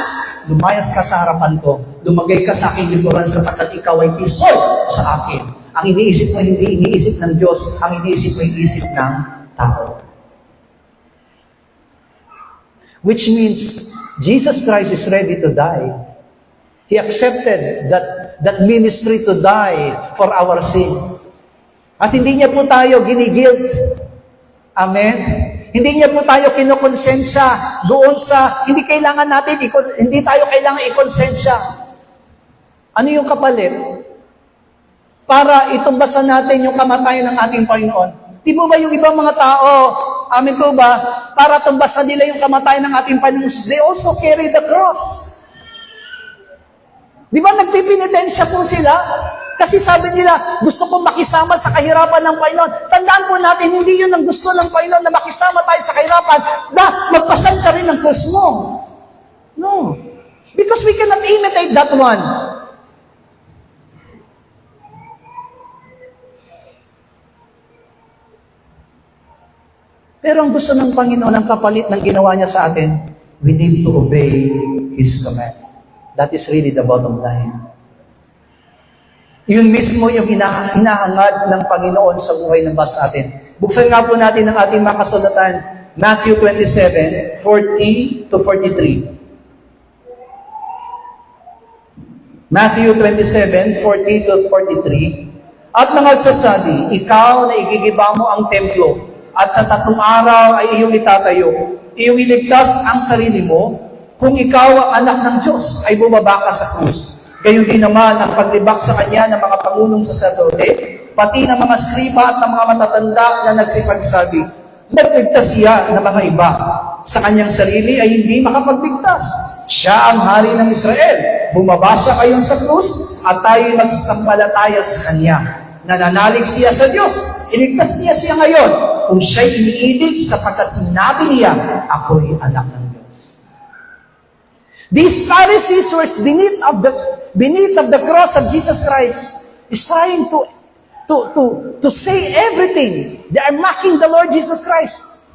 lumayas ka sa harapan ko. Lumagay ka sa aking likuran sapagkat ikaw ay piso sa akin. Ang iniisip mo hindi iniisip ng Diyos, ang iniisip mo iniisip ng tao. Which means, Jesus Christ is ready to die. He accepted that ministry to die for our sin. At hindi niya po tayo ginigilt. Amen? Hindi niya po tayo kinukonsensya doon sa, hindi tayo kailangan ikonsensya. Ano yung kapalit? Para itumbasan natin yung kamatayan ng ating Panginoon. Di mo ba yung ibang mga tao, amen po ba, para tumbasan nila yung kamatayan ng ating Panginoon, they also carry the cross. Di ba nagpipinitensya po sila? Kasi sabi nila, gusto kong makisama sa kahirapan ng Panginoon. Tandaan po natin, hindi yun ang gusto ng Panginoon na makisama tayo sa kahirapan, na magpasan ka rin ng cross mo. No. Because we cannot imitate that one. Pero ang gusto ng Panginoon, ang kapalit ng ginawa niya sa atin, we need to obey His command. That is really the bottom line. Yun mismo yung hinahangad ng Panginoon sa buhay ng bawat atin. Buksan nga po natin ang ating mga kasulatan, Matthew 27, 40 to 43. Matthew 27, 40 to 43. At nangagsasabi, ikaw na igigiba mo ang templo, at sa 3 araw ay iyong itatayo. Iyong iligtas ang sarili mo, kung ikaw ang anak ng Diyos, ay bumaba ka sa krus. Gayon din naman ang paglibak sa kanya ng mga pangunong saserdote, pati ng mga skripa at ng mga matatanda na nagsipagsabi, nagligtas siya ng mga iba. Sa kanyang sarili ay hindi makapagbigtas. Siya ang hari ng Israel. Bumaba siya kayon sa krus at tayo magsasampalataya sa kanya. Nananalig siya sa Diyos. Iligtas niya siya ngayon kung siya'y iniibig sapagkat sinabi niya, ako'y anak ng Diyos. These Pharisees were beneath of the cross of Jesus Christ is trying to say everything. They are mocking the Lord Jesus Christ.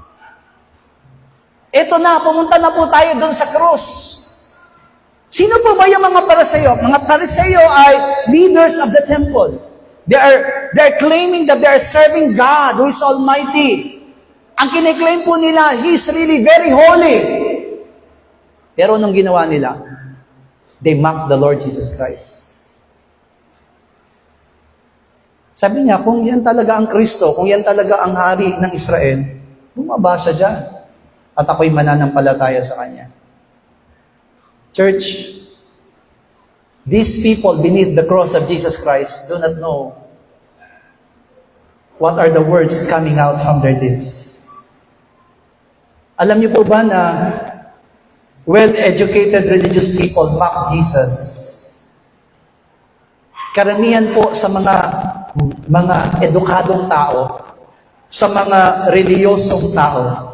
Ito na, pumunta na po tayo doon sa cross. Sino po ba yung mga Pariseo? Mga Pariseo ay leaders of the temple. They are claiming that they are serving God who is Almighty. Ang kiniklaim po nila, He is really very holy. Pero nung ginawa nila, they mocked the Lord Jesus Christ. Sabi niya, kung yan talaga ang Kristo, kung yan talaga ang hari ng Israel, bumaba siya dyan. At ako'y mananampalataya sa Kanya. Church, these people beneath the cross of Jesus Christ do not know what are the words coming out from their lips. Alam niyo po ba na well-educated religious people mock Jesus? Karamihan po sa mga edukadong tao, sa mga reliyosong tao,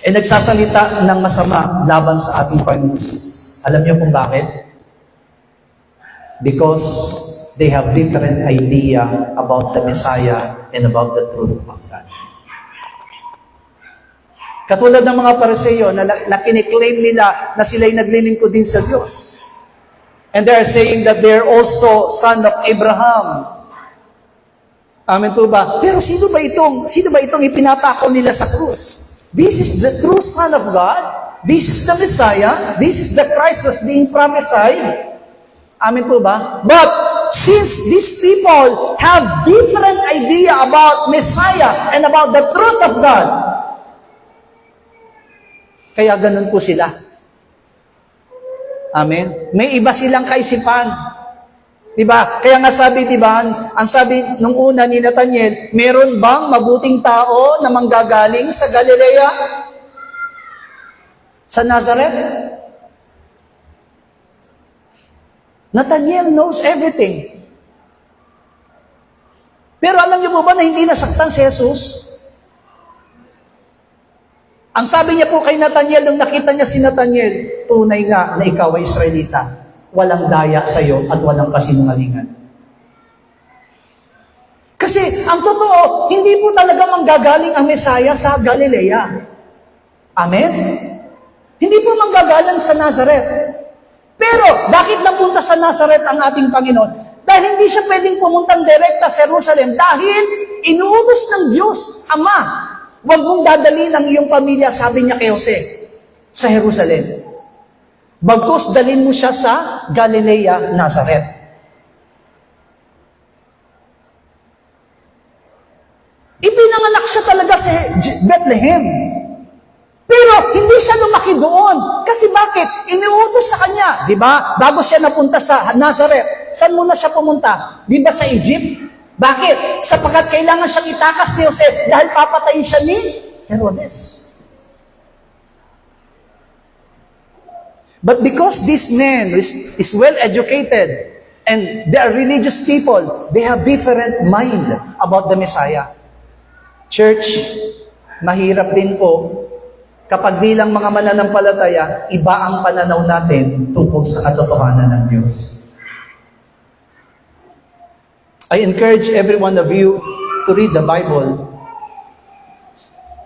nagsasalita ng masama laban sa ating Panginoon Jesus. Alam niyo kung bakit? Because they have different idea about the Messiah and about the truth of God. Katulad ng mga Pariseo na kiniklaim nila na sila'y naglilingkod din sa Diyos. And they are saying that they are also son of Abraham. Amen po ba? Pero sino ba itong ipinapako nila sa krus? This is the true Son of God. This is the Messiah. This is the Christ was being prophesied. Amen po ba? But since these people have different idea about Messiah and about the truth of God, kaya ganun po sila. Amen? May iba silang kaisipan. Diba? Kaya nga sabi, diba, ang sabi nung una ni Nathaniel, meron bang mabuting tao na manggagaling sa Galilea? Sa Nazareth? Nathaniel knows everything. Pero alam niyo po ba na hindi nasaktan si Jesus? Ang sabi niya po kay Nathaniel, nung nakita niya si Nathaniel, tunay nga na ikaw ay Israelita. Walang daya sa iyo at walang kasinungalingan. Kasi ang totoo, hindi po talaga manggagaling ang Mesaya sa Galilea. Amen? Hindi po manggagaling sa Nazareth. Pero, bakit napunta sa Nazareth ang ating Panginoon? Dahil hindi siya pwedeng pumuntang direkta sa Jerusalem dahil inuutos ng Diyos, Ama, huwag mong dadalhin ang iyong pamilya, sabi niya kay Jose, sa Jerusalem. Bagkus dalhin mo siya sa Galilea, Nazareth. Ipinanganak siya talaga sa Bethlehem. Pero hindi siya lumaki doon. Kasi bakit? Iniutos sa kanya. Di ba? Bago siya napunta sa Nazareth, saan muna siya pumunta? Di ba sa Egypt? Bakit? Sapagkat kailangan siyang itakas ni Jose dahil papatayin siya ni Herodes. But because this man is well-educated and they are religious people, they have different mind about the Messiah. Church, mahirap din po kapag bilang mga mananampalataya, iba ang pananaw natin tungkol sa katotohanan ng Diyos. I encourage every one of you to read the Bible.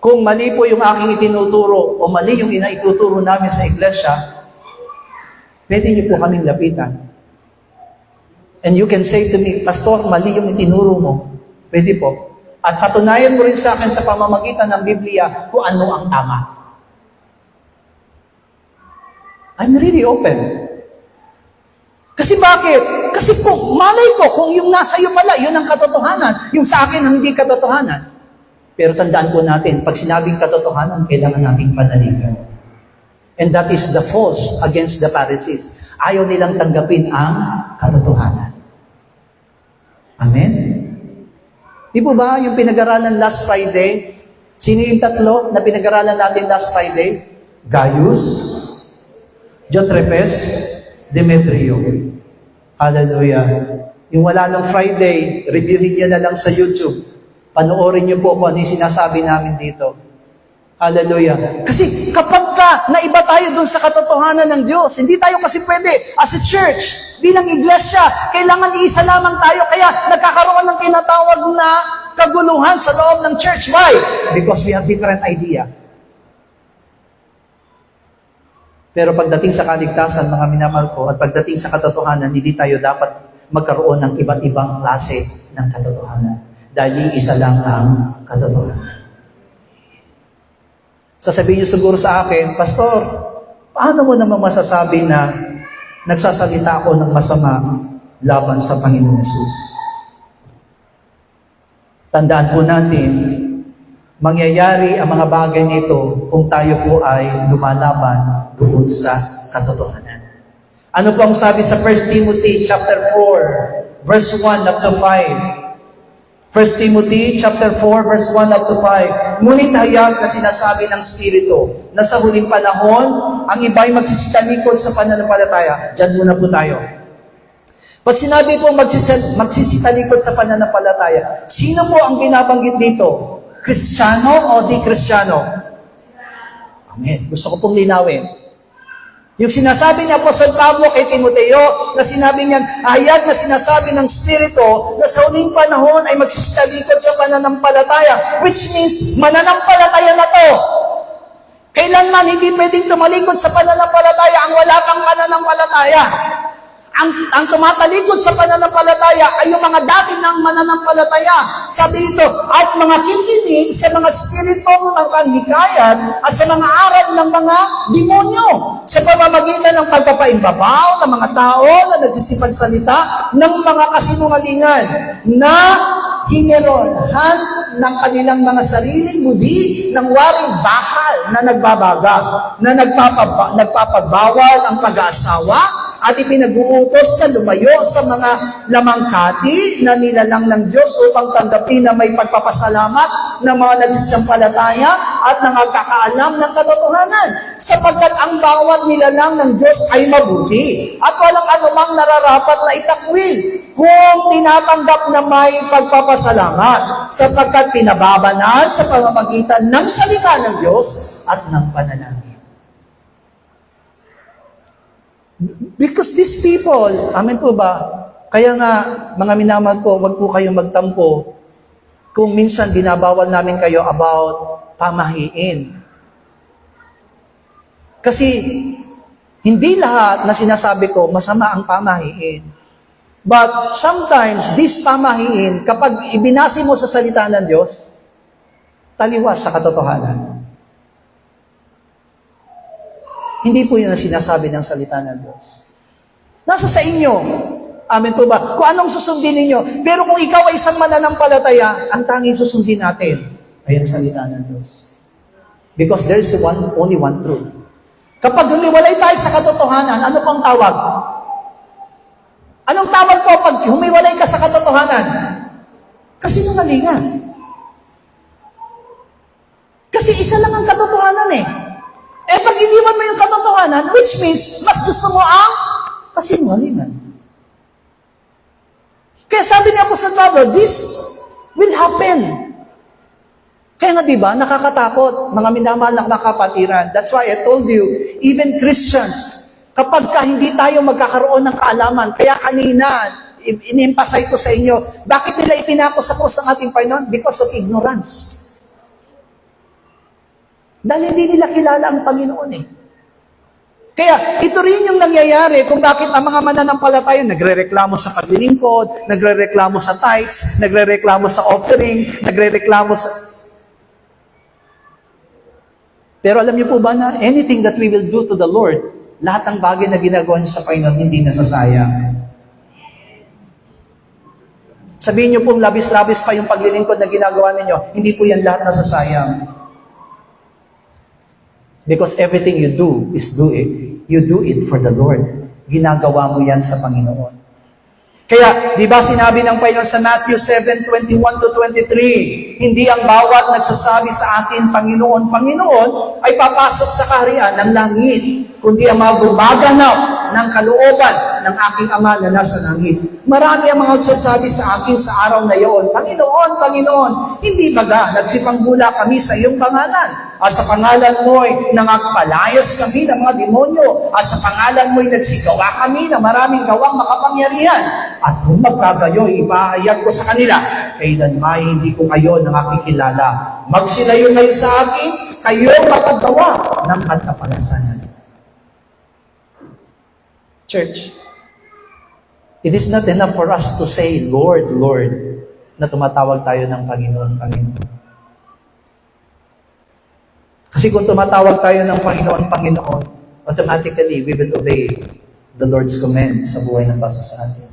Kung mali po yung aking itinuturo o mali yung inaituturo namin sa iglesia, pwede niyo po kaming lapitan. And you can say to me, Pastor, mali yung itinuro mo. Pwede po. At patunayan mo rin sa akin sa pamamagitan ng Biblia kung ano ang tama. I'm really open. Kasi bakit? Kasi kung malay ko, kung yung nasa iyo pala, yun ang katotohanan. Yung sa akin, hindi katotohanan. Pero tandaan po natin, pag sinabing katotohanan, kailangan nating panaligan. And that is the false against the Pharisees. Ayaw nilang tanggapin ang katotohanan. Amen? Di po ba yung pinag-aralan last Friday? Sino yung tatlo na pinag-aralan natin last Friday? Gaius, Diotrephes, Demetrio. Hallelujah. Yung wala ng Friday, reviewin niyo na lang sa YouTube. Panoorin niyo po kung ano yung sinasabi namin dito. Hallelujah. Kasi kapag naiba tayo dun sa katotohanan ng Diyos, hindi tayo kasi pwede, as a church, bilang iglesia, kailangan iisa lamang tayo. Kaya nagkakaroon ng tinatawag na kaguluhan sa loob ng church. Why? Because we have different idea. Pero pagdating sa kaligtasan, mga minamahal ko, at pagdating sa katotohanan, hindi tayo dapat magkaroon ng iba't ibang klase ng katotohanan. Dahil isa lang ang katotohanan. Sasabihin niyo siguro sa akin, Pastor, paano mo naman masasabi na nagsasalita ako ng masama laban sa Panginoon Yesus? Tandaan po natin, mangyayari ang mga bagay nito kung tayo po ay lumalaban doon sa katotohanan. Ano po ang sabi sa 1 Timothy chapter 4, verse 1 up to 5? 1 Timothy chapter 4 verse 1 up to 5. Ngunit hayag na sinasabi ng Espiritu na sa huling panahon, ang iba'y magsisitalikod sa pananampalataya. Diyan muna po tayo. Pag sinabi po magsisitalikod sa pananampalataya, sino po ang binabanggit dito? Kristiyano o di Kristiyano? Amen. Gusto ko pong linawin. Yung sinasabi niya po sa Pablo kay Timoteo, na sinabi niya, hayag na sinasabi ng Espiritu na sa huling panahon ay magsisitalikod sa pananampalataya, which means mananampalataya na to. Kailanman hindi pwedeng tumalikod sa pananampalataya ang wala pang pananampalataya. Ang tumatalikod sa pananampalataya ay yung mga dati ng mananampalataya. Sabi ito, at mga kikinig sa mga spiritong ng panghikayan at sa mga aral ng mga demonyo sa pamamagitan ng pagpapaimbabaw ng mga tao na nagsisipagsalita ng mga kasinungalingan na hinerohan ng kanilang mga sariling budi ng waring bakal na nagbabaga, na nagpapagbawal ang pag-aasawa at ipinag-uutos na lumayo sa mga lamangkati na nilalang ng Diyos upang tanggapin na may pagpapasalamat ng mga nagsisampalataya at nangagkakaalam ng katotohanan. Sapagkat ang bawat nilalang ng Diyos ay mabuti at walang anumang nararapat na itakwil kung tinatanggap na may pagpapasalamat sapagkat pinababanal sa pamamagitan ng salita ng Diyos at ng panalangin. Because these people, amen po ba? Kaya nga, mga minamahal ko, wag po kayong magtampo kung minsan binabawal namin kayo about pamahiin. Kasi hindi lahat na sinasabi ko masama ang pamahiin. But sometimes, this pamahiin, kapag ibinasi mo sa salita ng Diyos, taliwas sa katotohanan. Hindi po yun ang sinasabi ng salita ng Diyos. Nasa sa inyo. Amen po ba? Kung anong susundin ninyo. Pero kung ikaw ay isang mananampalataya, ang tanging susundin natin ay ang salita ng Diyos. Because there is only one truth. Kapag humiwalay tayo sa katotohanan, ano pang tawag? Anong tawag po pag humiwalay ka sa katotohanan? Kasinungalingan. Kasi isa lang ang katotohanan eh. Eh pag iniwan mo yung katotohanan, which means, mas gusto mo ang kasinungalingan. Kaya sabi ni Apostol Pablo, this will happen. Kaya nga diba, nakakatakot, mga minamahal na kapatiran. That's why I told you, even Christians, kapag hindi tayo magkakaroon ng kaalaman, kaya kanina, in-emphasize ko sa inyo, bakit nila ipinako sa krus ng ating Panginoon? Because of ignorance. Dahil hindi nila kilala ang Panginoon eh. Kaya ito rin yung nangyayari kung bakit ang mga mananampalataya nagrereklamo sa paglilingkod, nagrereklamo sa tithes, nagrereklamo sa offering, nagrereklamo sa... Pero alam niyo po ba na anything that we will do to the Lord, lahat ng bagay na ginagawa niyo sa Panginoon, hindi nasasayang. Sabihin niyo po, labis-labis pa yung paglilingkod na ginagawa ninyo, hindi po yan lahat nasasayang. Because everything you do is you do it for the Lord. Ginagawa mo yan sa Panginoon. Kaya, di ba sinabi ng Panginoon sa Matthew 7:21-23, hindi ang bawat nagsasabi sa akin, Panginoon, Panginoon, ay papasok sa kaharian ng langit, kundi ang mga gumaganap ng kalooban ng aking Ama na nasa langit. Marami ang mga nagsasabi sa akin sa araw na iyon, Panginoon, Panginoon, hindi baga nagsipanghula kami sa iyong pangalan? At sa pangalan mo'y nangagpalayas kami ng mga demonyo. At sa pangalan mo'y nagsigawa kami ng maraming gawang makapangyarihan. At kung magkagayo, ipahayag ko sa kanila, kailanman hindi ko kayo nakakikilala. Magsilayo kayo sa akin, kayo makagawa ng katapalasanan. Church, it is not enough for us to say, Lord, Lord, na tumatawag tayo ng Panginoon, Panginoon. Kasi kung tumatawag tayo ng Panginoon, Panginoon, automatically we will obey the Lord's command sa buhay ng basa sa atin.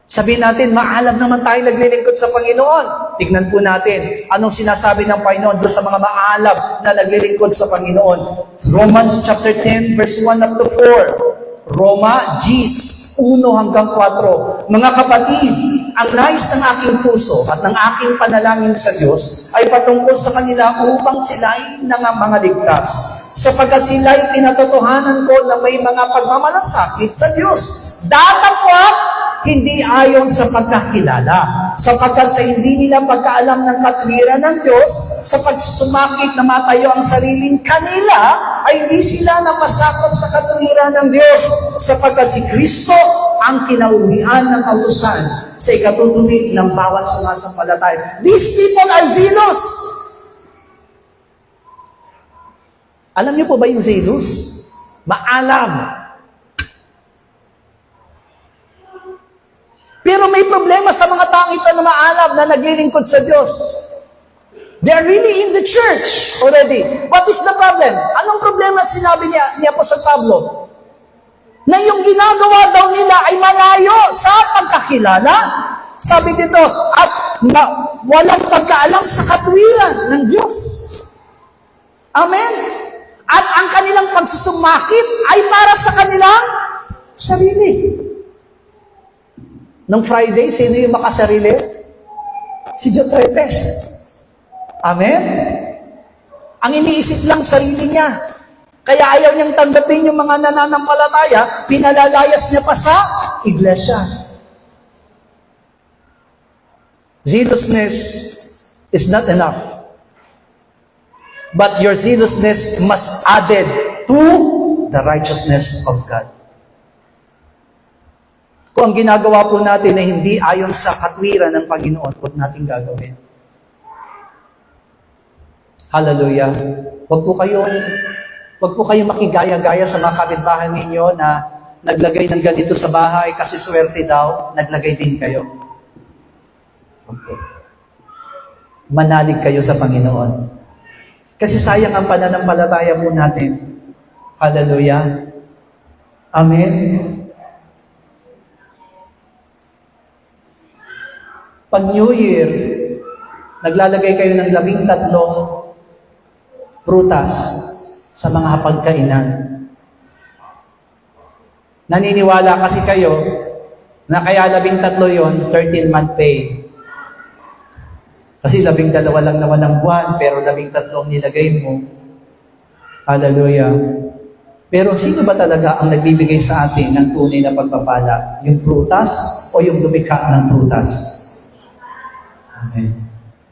Sabihin natin, maalam naman tayo naglilingkod sa Panginoon. Tignan po natin, anong sinasabi ng Panginoon doon sa mga maalam na naglilingkod sa Panginoon. Romans chapter 10, verse 1 up to 4. Roma, Gs, 1 hanggang 4. Mga kapatid, ang nais ng aking puso at ng aking panalangin sa Diyos ay patungkol sa kanila upang sila'y mga ligtas. Sapagkat sila'y pinatotohanan ko na may mga pagmamalasakit sa Diyos. Datapwat, hindi ayon sa pagkakilala. Sapagkat sa hindi nila pagkaalam ng katwiran ng Diyos, sa pagsusumakit na matayo ang sariling kanila, ay hindi sila napasakot sa katwiran ng Diyos. Sapagkat si Kristo ang kinauwian ng kautusan sa ikatutuloy ng bawat sumasampalataya. These people are zealous. Alam niyo po ba yung zealous? Maalam. problema sa mga taong ito na maalab na naglilingkod sa Diyos? They are really in the church already. What is the problem? Anong problema sinabi ni Apostol Pablo? Na yung ginagawa daw nila ay malayo sa pagkakilala. Sabi dito, at walang pagkaalam sa katwiran ng Diyos. Amen? At ang kanilang pagsusumakit ay para sa kanilang sarili. Nung Friday, sino yung makasarili? Si Diotrepes. Amen? Ang iniisip lang sarili niya. Kaya ayaw niyang tanggapin yung mga nananampalataya, pinalalayas niya pa sa iglesia. Zealousness is not enough. But your zealousness must added to the righteousness of God. Kung ang ginagawa po natin ay hindi ayon sa katwiran ng Panginoon, huwag natin gagawin. Hallelujah. Huwag po kayong makigaya-gaya sa mga kapitbahay ninyo na naglagay ng ganito sa bahay kasi swerte daw, naglagay din kayo. Okay. Manalig kayo sa Panginoon. Kasi sayang ang pananampalataya po natin. Hallelujah. Amen. Pag New Year, naglalagay kayo ng 13 prutas sa mga hapagkainan. Naniniwala kasi kayo na kaya 13 yon, 13-month pay. Kasi 12 lang naman ang buwan, pero 13 ang nilagay mo. Hallelujah. Pero sino ba talaga ang nagbibigay sa atin ng tunay na pagpapala? Yung prutas o yung lumikha ng prutas? Amen.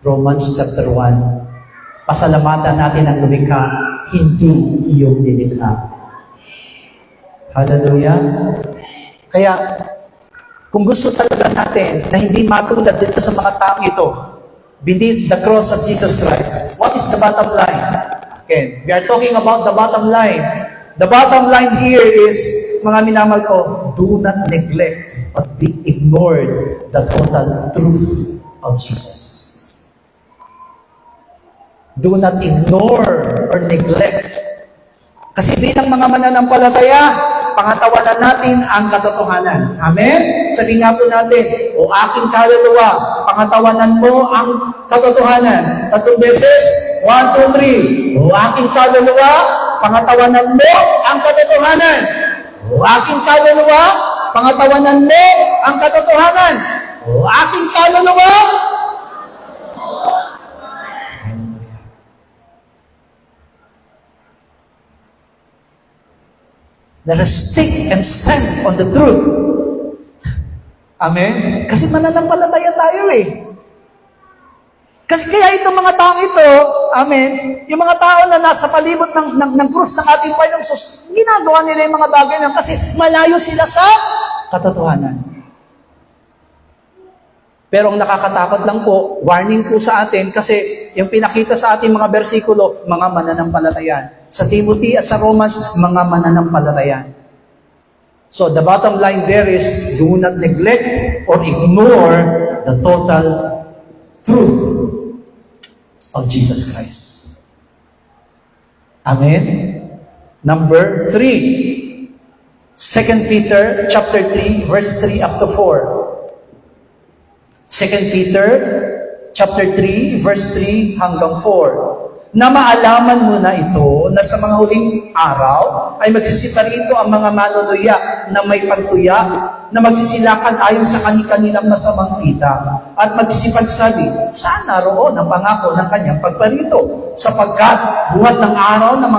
Romans chapter 1. Pasalamatan natin ang lumikha, hindi iyong nilikha. Hallelujah. Kaya, kung gusto talaga natin na hindi matulad dito sa mga taong ito, beneath the cross of Jesus Christ, what is the bottom line? Okay, we are talking about the bottom line. The bottom line here is, mga minamahal ko, do not neglect or be ignored the total truth of Jesus. Do not ignore or neglect. Kasi bilang mga mananampalataya, pangatawanan natin ang katotohanan. Amen? Sabi nga po natin, o aking kaluluwa, pangatawanan mo ang katotohanan. 3 beses, 1, 2, 3. O aking kaluluwa, pangatawanan mo ang katotohanan. O aking kaluluwa, pangatawanan mo ang katotohanan. O aking kaluluwa, let us stick and stand on the truth. Amen? Kasi mananampalataya tayo eh. Kasi kaya itong mga taong ito, amen, yung mga tao na nasa palibot ng krus ng ating Panginoong Jesus, ginagawa nila yung mga bagay na kasi malayo sila sa katotohanan. Pero ang nakakatakot lang po, warning po sa atin kasi yung pinakita sa ating mga bersikulo, mga mananampalatayan. Sa Timothy at sa Romans, mga mananampalatayan. So the bottom line there is, do not neglect or ignore the total truth of Jesus Christ. Amen? Number 3. 2 Peter chapter 3, verse 3 up to 4. 2 Peter chapter 3, verse 3 hanggang 4. Na maalaman mo na ito, na sa mga huling araw, ay magsisiparito ang mga manunuya na may pagtuya, na magsisilakan ayon sa kanilang masamang kita, at magsisipagsabi, saan naroon ang pangako ng kanyang pagparito? Sapagkat buhat ng araw ng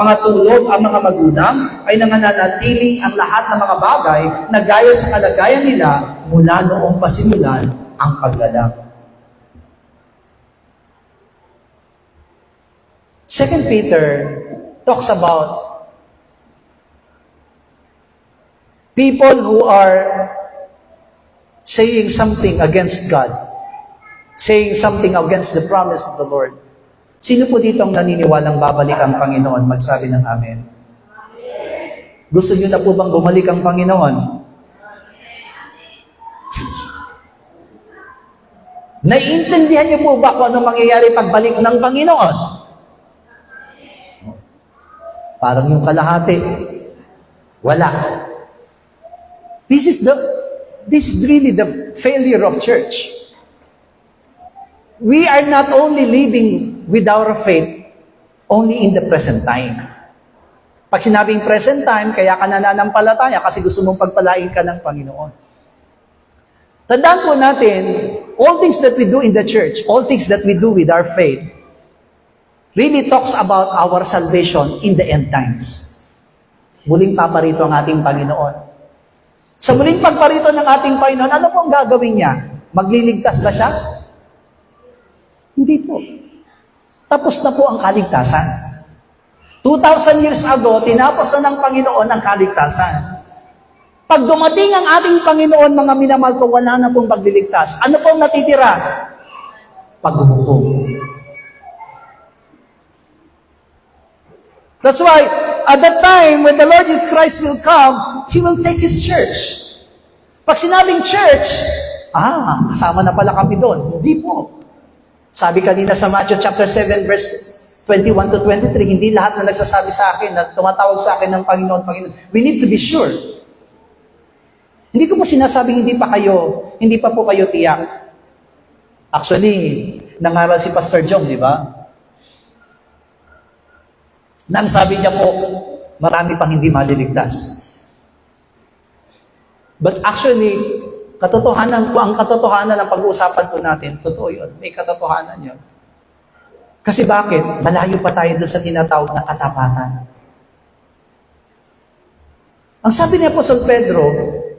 mga tulog ang mga magulang, ay nangananatili ang lahat ng mga bagay na gaya sa kalagayan nila mula noong pasimulan ang paglalang. 2 Peter talks about people who are saying something against God, saying something against the promise of the Lord. Sino po dito ang naniniwalang babalik ang Panginoon? Magsabi ng amen. Gusto niyo na po bang bumalik ang Panginoon? Naiintindihan niyo po ba kung ano mangyayari pagbalik ng Panginoon? Parang yung kalahati. Wala. This is really the failure of church. We are not only living with our faith only in the present time. Pag sinabing present time, kaya ka nananampalataya kasi gusto mong pagpalain ka ng Panginoon. Tandaan po natin, all things that we do in the church, all things that we do with our faith, really talks about our salvation in the end times. Muling paparito ang ating Panginoon. Sa muling pagparito ng ating Panginoon, ano po ang gagawin niya? Magliligtas ba siya? Hindi po. Tapos na po ang kaligtasan. 2,000 years ago, tinapos na ng Panginoon ang kaligtasan. Pag dumating ang ating Panginoon, mga minamahal ko, wala na pong pagliligtas. Ano pong natitira? Paghuhukom. That's why, at that time, when the Lord Jesus Christ will come, He will take His church. Pag sinabing church, kasama na pala kami doon. Hindi po. Sabi kanina sa Matthew chapter 7, verse 21 to 23, hindi lahat na nagsasabi sa akin, na tumatawag sa akin ng Panginoon, Panginoon. We need to be sure. Hindi ko po sinasabing hindi pa po kayo tiyak. Actually, nangaral si Pastor Jong, di ba? Nang sabi niya po, marami pang hindi maliligtas. But actually, ang katotohanan ng pag-uusapan po natin, totoo yun. May katotohanan yun. Kasi bakit? Malayo pa tayo doon sa tinatawag na katapatan. Ang sabi ni Apostol Pedro,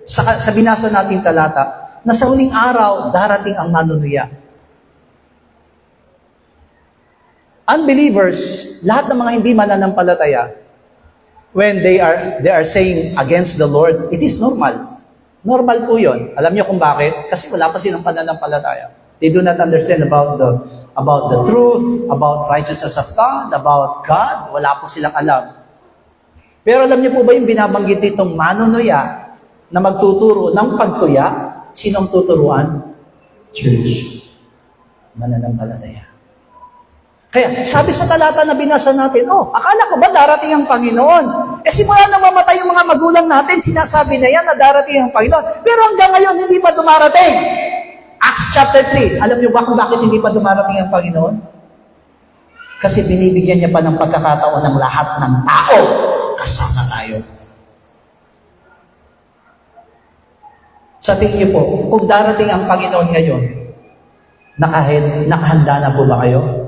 sa binasa nating talata, na sa huling araw, darating ang manunuya. Unbelievers, lahat ng mga hindi mananampalataya, when they are saying against the Lord, it is normal. Normal po yun. Alam niyo kung bakit? Kasi wala pa silang pananampalataya. They do not understand about the truth, about righteousness of God, about God. Wala po silang alam. Pero alam niyo po ba yung binabanggit itong manunuya na magtuturo ng pagtuya? Sinong tuturuan? Church. Mananampalataya. Kaya, sabi sa talata na binasa natin, akala ko ba darating ang Panginoon? Simula nang mamatay yung mga magulang natin, sinasabi na yan na darating ang Panginoon. Pero hanggang ngayon, hindi pa dumarating. Acts chapter 3, alam niyo ba kung bakit hindi pa dumarating ang Panginoon? Kasi binibigyan niya pa ng pagkakataon ng lahat ng tao. Kasama tayo. Sa tingin niyo po, kung darating ang Panginoon ngayon, nakahanda na po ba kayo?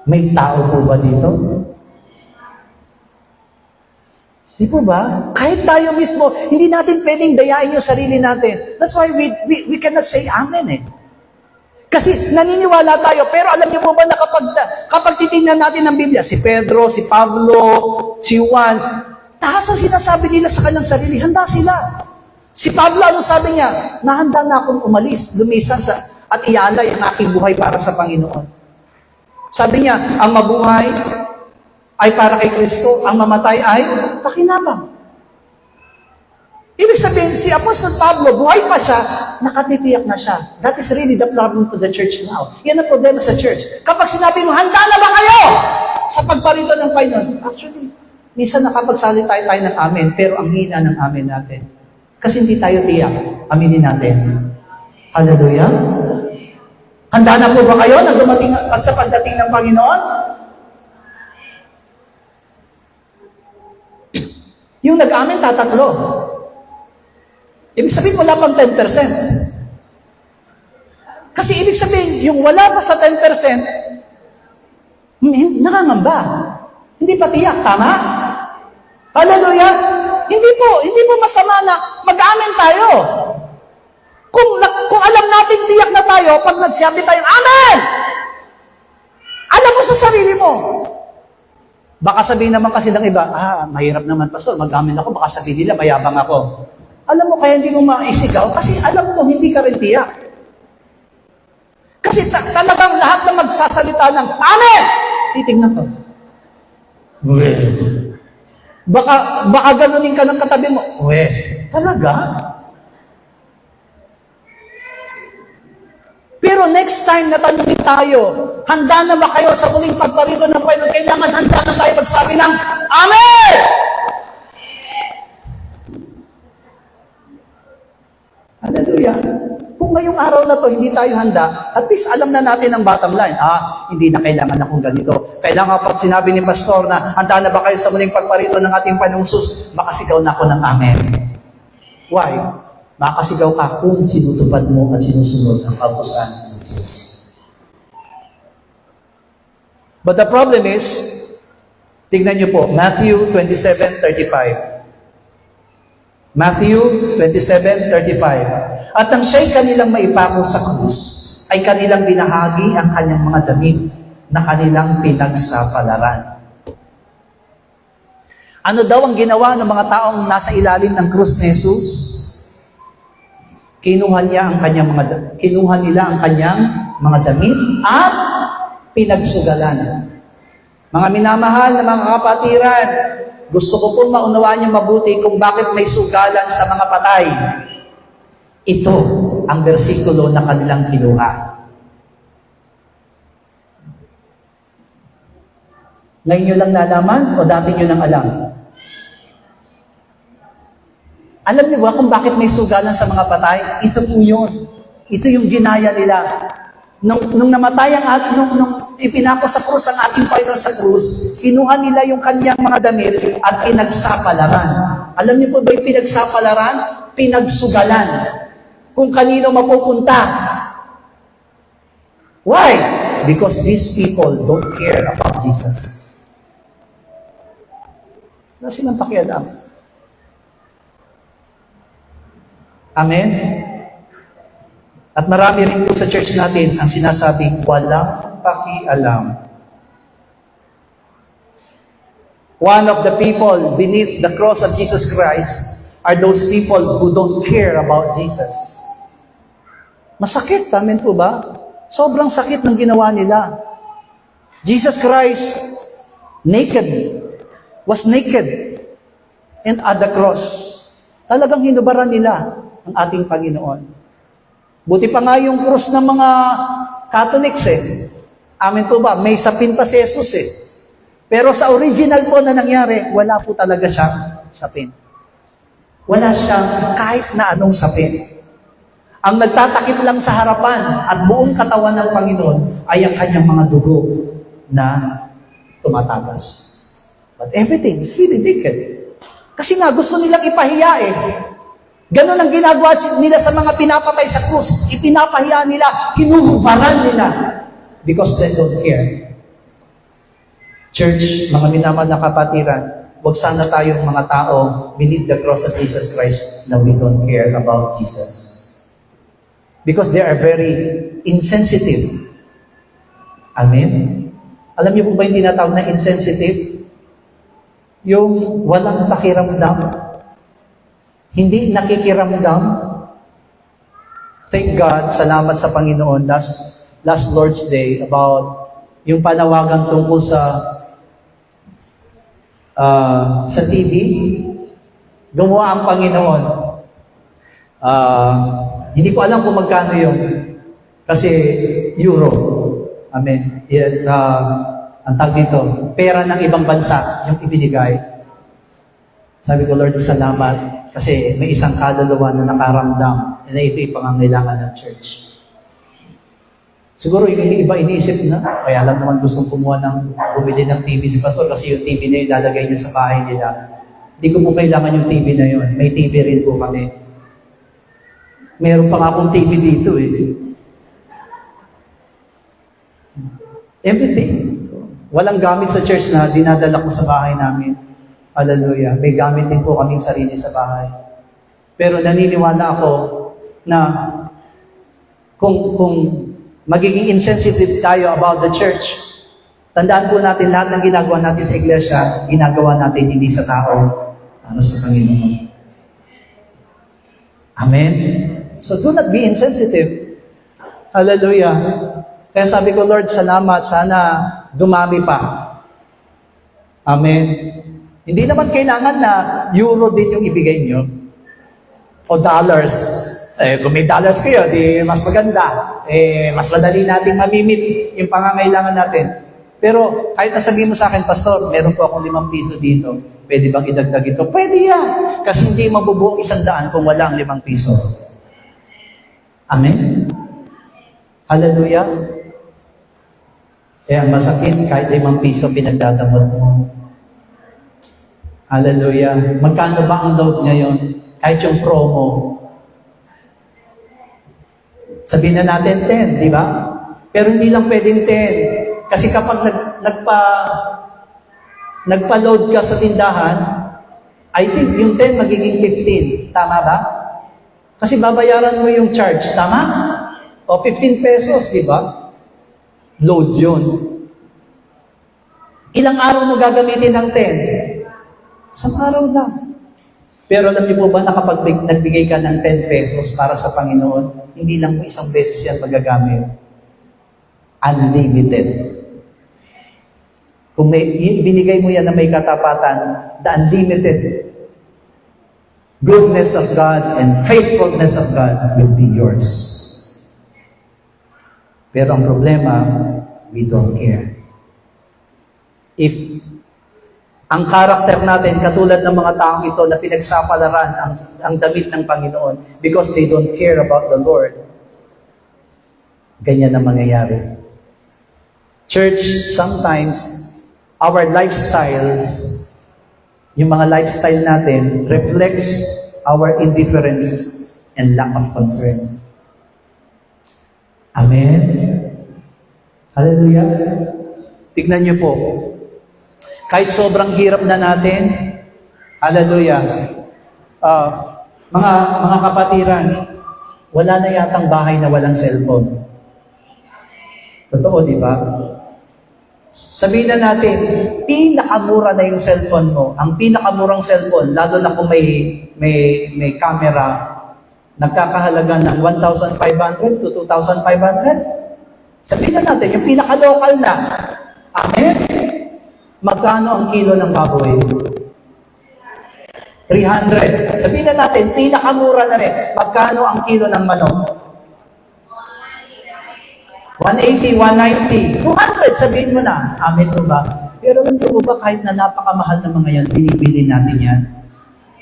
May tao po ba dito? Di po ba? Kahit tayo mismo, hindi natin pwedeng dayain yung sarili natin. That's why we cannot say amen eh. Kasi naniniwala tayo, pero alam niyo po ba na kapag titingnan natin ang Biblia, si Pedro, si Pablo, si Juan, taas ang sinasabi nila sa kanilang sarili, handa sila. Si Pablo, ano sabi niya? Nahanda na akong umalis, lumisan at ialay ang aking buhay para sa Panginoon. Sabi niya, ang mabuhay ay para kay Kristo, ang mamatay ay pakinabang. Ibig sabihin, si Apostle Pablo, buhay pa siya, nakatitiyak na siya. That is really the problem to the church now. Yan ang problema sa church. Kapag sinabi mo, handa na ba kayo sa pagparito ng Panginoon? Actually, minsan nakapagsalita tayo ng amen, pero ang hina ng amen natin. Kasi hindi tayo tiyak. Aminin natin. Hallelujah. Handa na po ba kayo na dumating sa pagdating ng Panginoon? Yung nag-amin, tatatlo. Ibig sabihin, wala pang 10%. Kasi ibig sabihin, yung wala pa sa 10%, nakangamba. Hindi pa tiyak, tama? Hallelujah! Hindi po masama na mag-amin tayo. Kung alam natin tiyak na tayo, pag nagsabi tayo, amen! Alam mo sa sarili mo. Baka sabihin naman kasi ng iba, mahirap naman, pastor, mag-amin ako, baka sabihin nila, mayabang ako. Alam mo, kaya hindi mo maisigaw, kasi alam mo, hindi ka rin tiyak. Kasi talagang lahat na magsasalita ng, amen! Titignan ko. Baka ganunin ka ng katabi mo. Talaga? Pero next time na tanungin tayo, handa na ba kayo sa muling pagparito ng Panginoon? Kailangan handa na tayo magsabi ng Amen! Hallelujah! Kung ngayong araw na to hindi tayo handa, at least alam na natin ang bottom line. Hindi na kailangan akong ganito. Kailangan pag sinabi ni Pastor na handa na ba kayo sa muling pagparito ng ating Panginoong Hesus, makasigaw na ako ng Amen. Why? Makasigaw ka kung sinutupad mo at sinusunod ang kautusan ng Diyos. But the problem is, tignan niyo po, Matthew 27:35. Matthew 27:35. At nang siya'y kanilang maipako sa krus, ay kanilang binahagi ang kanyang mga damit na kanilang pinagsapalaran. Ano daw ang ginawa ng mga taong nasa ilalim ng krus ni Jesus? Kinuha nila ang kanyang mga damit at pinagsugalan. Mga minamahal na mga kapatiran, gusto ko pong maunawaan niyo mabuti kung bakit may sugalan sa mga patay. Ito ang bersikulo na kanilang kinuha. Ngayon nyo lang nalaman o dati nyo nang alam? Alam niyo ba kung bakit may sugalan sa mga patay? Ito po yun. Ito yung ginaya nila. Nung namatay nung ipinako sa krus ang ating Panginoon sa krus, kinuha nila yung kanyang mga damit at pinagsapalaran. Alam niyo po ba yung pinagsapalaran? Pinagsugalan. Kung kanino mapupunta. Why? Because these people don't care about Jesus. Wala silang pakialam. Amen? At marami rin po sa church natin ang sinasabing walang pakialam. One of the people beneath the cross of Jesus Christ are those people who don't care about Jesus. Masakit, amen po ba? Sobrang sakit ng ginawa nila. Jesus Christ, was naked and at the cross. Talagang hinubaran nila ang ating Panginoon. Buti pa nga yung cross ng mga Catholics Amen po ba? May sapin pa si Jesus Pero sa original po na nangyari, wala po talaga siyang sapin. Wala siyang kahit na anong sapin. Ang nagtatakip lang sa harapan at buong katawan ng Panginoon ay ang kanyang mga dugo na tumatagas. But everything is really naked. Kasi nga gusto nilang ipahiya Ganon ang ginagawa nila sa mga pinapatay sa krus. Ipinapahiya nila, hinuhubaran nila. Because they don't care. Church, mga minamahal na kapatiran, huwag sana tayong mga tao beneath the cross of Jesus Christ na we don't care about Jesus. Because they are very insensitive. Amen? Alam niyo po ba yung tinatawag na insensitive? Yung walang pakiramdam. Hindi nakikiramdam. Thank God, salamat sa Panginoon, last Lord's Day, about yung panawagan tungkol sa TV. Gumawa ang Panginoon. Hindi ko alam kung magkano yun. Kasi euro. Amen. Ang tag dito, pera ng ibang bansa yung ibinigay. Sabi ko, Lord, salamat. Kasi may isang kaluluwa na nakaramdam na ito'y pangangailangan ng church. Siguro yung iba iniisip na, kaya lang naman gustong bumili ng TV si Pastor kasi yung TV na yun lalagay niyo sa bahay nila. Hindi ko po kailangan yung TV na yun. May TV rin po kami. Meron pa nga akong TV dito Everything. Walang gamit sa church na dinadala ko sa bahay namin. Hallelujah. May gamit din po kaming sarili sa bahay. Pero naniniwala ako na kung magiging insensitive tayo about the church, tandaan po natin lahat ng ginagawa natin sa iglesia, ginagawa natin hindi sa tao, ano sa Panginoon. Amen? So do not be insensitive. Hallelujah. Kaya sabi ko, Lord, salamat, sana dumami pa. Amen. Hindi naman kailangan na euro din yung ibigay nyo o dollars. Kung may dollars kayo, di mas maganda. Mas madali nating mamimit yung pangangailangan natin. Pero kahit nasabihin mo sa akin, Pastor, meron po akong 5 piso dito. Pwede bang idagdag ito? Pwede yan. Kasi hindi mabubuo 100 kung wala ang 5 piso. Amen? Hallelujah? Ang masakit, kahit 5 piso pinagdadamot mo. Hallelujah. Magkano ba ang load ngayon? Kahit yung promo. Sabihin na natin 10, di ba? Pero hindi lang pwedeng 10. Kasi kapag nagpa-load ka sa tindahan, I think yung 10 magiging 15. Tama ba? Kasi babayaran mo yung charge. Tama? O 15 pesos, di ba? Load yun. Ilang araw mo gagamitin ng 10? Isang araw lang. Pero alam niyo po ba na kapag nagbigay ka ng 10 pesos para sa Panginoon, hindi lang po isang beses yan magagamit. Unlimited. Kung binigay mo yan na may katapatan, the unlimited goodness of God and faithfulness of God will be yours. Pero ang problema, we don't care. If ang karakter natin, katulad ng mga taong ito na pinagsapalaran ang damit ng Panginoon because they don't care about the Lord, ganyan na mangyayari. Church, sometimes, our lifestyles, yung mga lifestyle natin, reflects our indifference and lack of concern. Amen? Hallelujah? Tignan niyo po. Kahit sobrang hirap na natin, hallelujah, mga kapatiran, wala na yatang bahay na walang cellphone. Totoo, di ba? Sabihin na natin, pinakamura na yung cellphone mo. Ang pinakamurang cellphone, lalo na kung may camera, nagkakahalaga ng 1,500 to 2,500. Sabihin na natin, yung pinaka-local na. Amen? Magkano ang kilo ng baboy? 300. Sabihin na natin, pinakamura na rin. Magkano ang kilo ng manok? 180, 190, 200, sabihin mo na. Amen po ba? Pero alam mo ba, kahit na napakamahal na mga yan, binibili natin yan.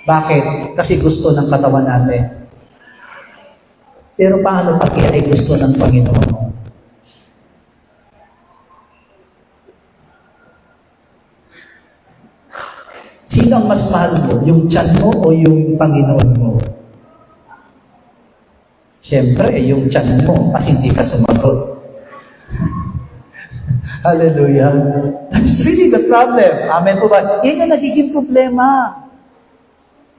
Bakit? Kasi gusto ng katawan natin. Pero paano pag yan ay gusto ng Panginoon mo? Sino ang mas mahal mo? Yung tiyan mo o yung Panginoon mo? Siyempre, yung tiyan mo kasi hindi ka sumagot. Hallelujah. That is really the problem. Amen po ba? Yan yung nagiging problema.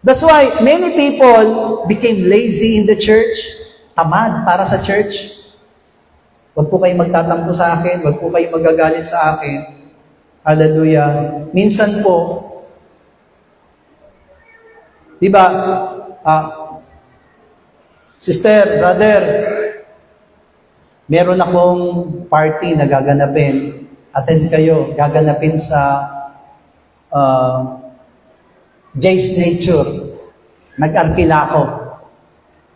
That's why many people became lazy in the church. Tamad para sa church. Huwag po kayo magtatampo sa akin. Huwag po kayo magagalit sa akin. Hallelujah. Minsan po, di ba, sister, brother, meron akong party na gaganapin. Attend kayo. Gaganapin sa Jay's Nature. Nag-arkila ako.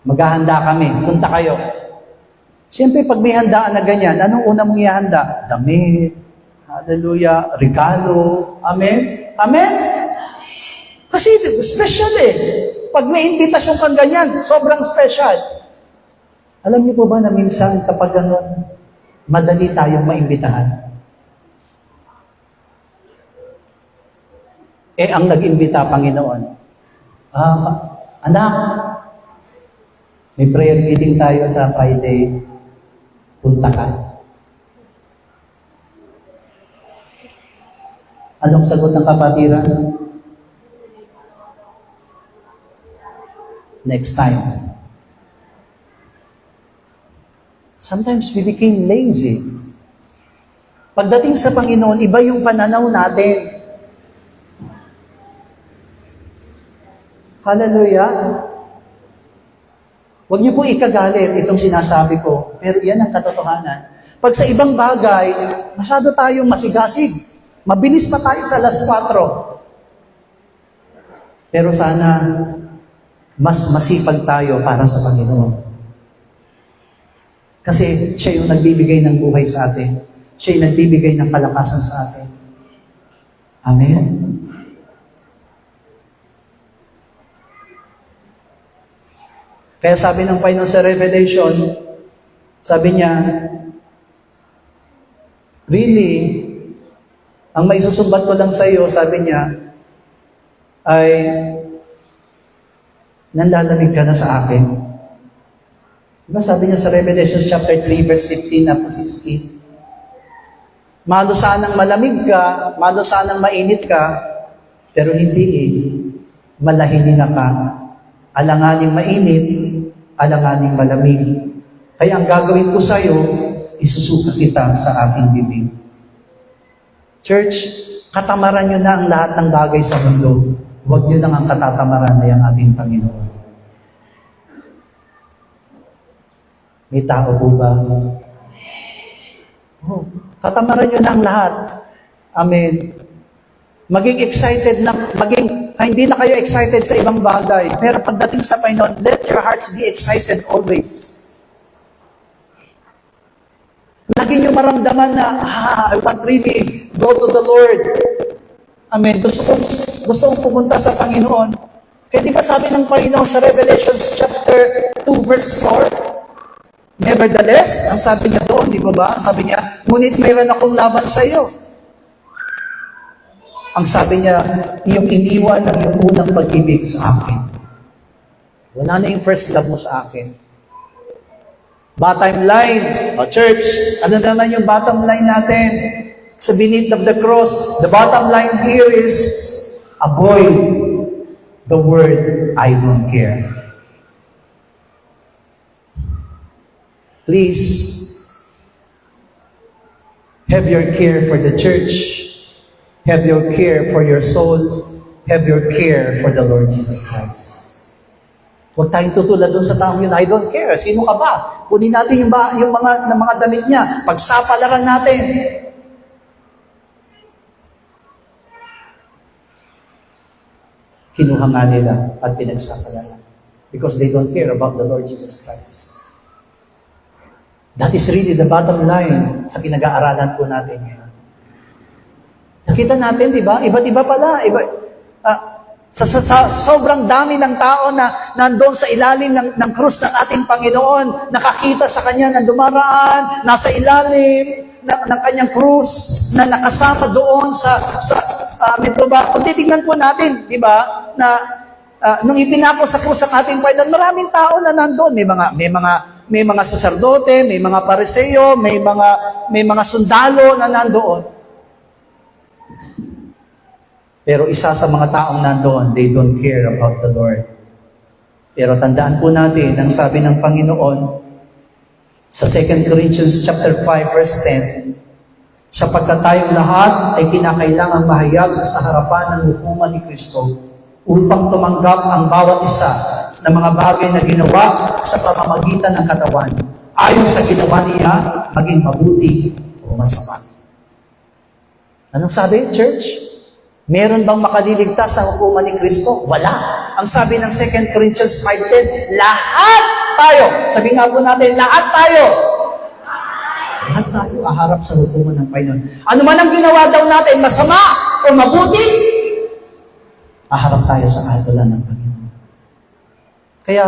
Maghahanda kami. Punta kayo. Siyempre, pag may handaan na ganyan, anong una mong ihanda? Damit. Hallelujah. Regalo. Amen? Amen? Kasi special eh. Pag may invitasyon kang ganyan, sobrang special. Alam niyo po ba na minsan kapag gano'n, madali tayong maimbitahan? Ang nag-imbita, Panginoon, anak, may prayer meeting tayo sa Friday, punta ka. Anong sagot ng kapatiran? Next time. Sometimes we became lazy. Pagdating sa Panginoon, iba yung pananaw natin. Hallelujah. Huwag niyo po ikagalit itong sinasabi ko, pero yan ang katotohanan. Pag sa ibang bagay, masyado tayong masigasig. Mabilis pa tayo sa alas 4. Pero sana, mas masipag tayo para sa Panginoon. Kasi siya yung nagbibigay ng buhay sa atin. Siya yung nagbibigay ng kalakasan sa atin. Amen. Kaya sabi ng Panginoon sa Revelation, sabi niya, really, ang may susumbat ko lang sa iyo, sabi niya, ay nanlalamig ka na sa akin. Diba sabi niya sa Revelation chapter 3, verse 15 up to 16, malo sanang malamig ka, malo sanang mainit ka, pero hindi malahinin ka. Alanganing mainit, alanganing malamig. Kaya ang gagawin ko sa iyo, isusuka kita sa aking bibig. Church, katamaran nyo na ang lahat ng bagay sa mundo. Huwag nyo lang ang katatamaran na yung ating Panginoon. May tao po ba? Oh, katamaran nyo na ang lahat. Amen. Maging excited na, hindi na kayo excited sa ibang bagay. Pero pagdating sa Panginoon, let your hearts be excited always. Lagi nyo maramdaman na, I want really go to the Lord. Amen. Gusto kong pumunta sa Panginoon. Kaya di ba sabi ng Panginoon sa Revelation chapter 2 verse 4, nevertheless, ang sabi niya doon, di ba? Sabi niya, ngunit mayroon akong laban sa iyo. Ang sabi niya, yung iniwan ng yung unang pag-ibig sa akin. Wala na yung first love mo sa akin. Bottom line, church, ano naman yung bottom line natin? Sa beneath of the cross, the bottom line here is, avoid the word, I don't care. Please, have your care for the church. Have your care for your soul. Have your care for the Lord Jesus Christ. Huwag tayong tutulad doon sa taong yun, I don't care. Sino ka ba? Kunin natin yung mga damit niya. Pagsapalaran natin. Kinuha nga nila at pinagsapalaran. Because they don't care about the Lord Jesus Christ. That is really the bottom line sa pinag-aaralan po natin ngayon. Nakita natin, di ba? Iba't-iba pala. Sa sobrang dami ng tao na nandoon sa ilalim ng krus ng ating Panginoon, nakakita sa Kanya na dumaraan, nasa ilalim ng Kanyang krus, na nakasama doon sa Kung titignan po natin, di ba, na nung ipinako sa krus ang ating Panginoon, maraming tao na nandoon. May mga saserdote, may mga pariseo, may mga sundalo na nandoon. Pero isa sa mga taong nandoon, they don't care about the Lord. Pero tandaan po natin, ang sabi ng Panginoon sa 2 Corinthians chapter 5 verse 10, sapagkat tayong lahat ay kinakailangang mahayag sa harapan ng hukuman ni Kristo upang tumanggap ang bawat isa ng mga bagay na ginawa sa pamamagitan ng katawan, ayon sa ginawa niya, maging mabuti o masama. Anong sabi, church? Meron bang makaliligtas sa hukuman ni Kristo? Wala. Ang sabi ng 2 Corinthians 5:10, lahat tayo, sabi nga po natin, lahat tayo aharap sa hukuman ng Panginoon. Ano man ang ginawa daw natin, masama o mabuti, aharap tayo sa hatulan ng Panginoon. Kaya,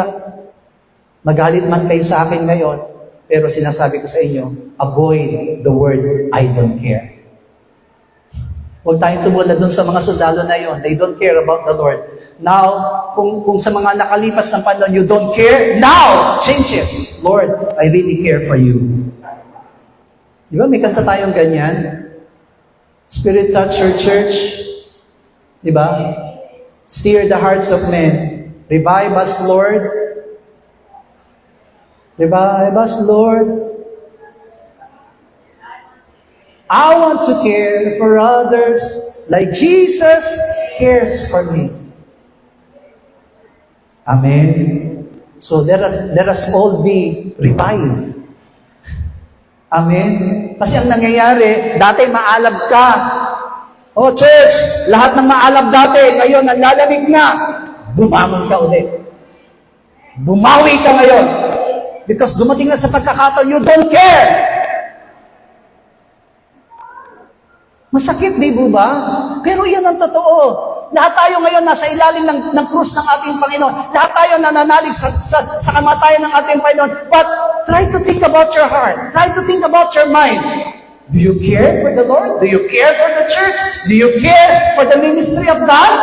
magalit man kayo sa akin ngayon, pero sinasabi ko sa inyo, avoid the word, I don't care. Huwag tayong tumulad dun sa mga sundalo na yon. They don't care about the Lord. Now, kung sa mga nakalipas ng panahon, you don't care, now, change it. Lord, I really care for you. Di ba, may kanta tayong ganyan? Spirit touch your church. Di ba? Steer the hearts of men. Revive us, Lord. Revive us, Lord. I want to care for others like Jesus cares for me. Amen. So let us all be revived. Amen. Kasi ang nangyayari, dati maalab ka. Oh, church, lahat ng maalab dati, ngayon, ang lalamig na. Bumangon ka ulit. Bumawi ka ngayon. Because dumating na sa pagkakataon, you don't care. Masakit, di ba? Pero yan ang totoo. Lahat tayo ngayon nasa ilalim ng krus ng ating Panginoon. Lahat tayo nananalig sa kamatayan ng ating Panginoon. But try to think about your heart. Try to think about your mind. Do you care for the Lord? Do you care for the church? Do you care for the ministry of God?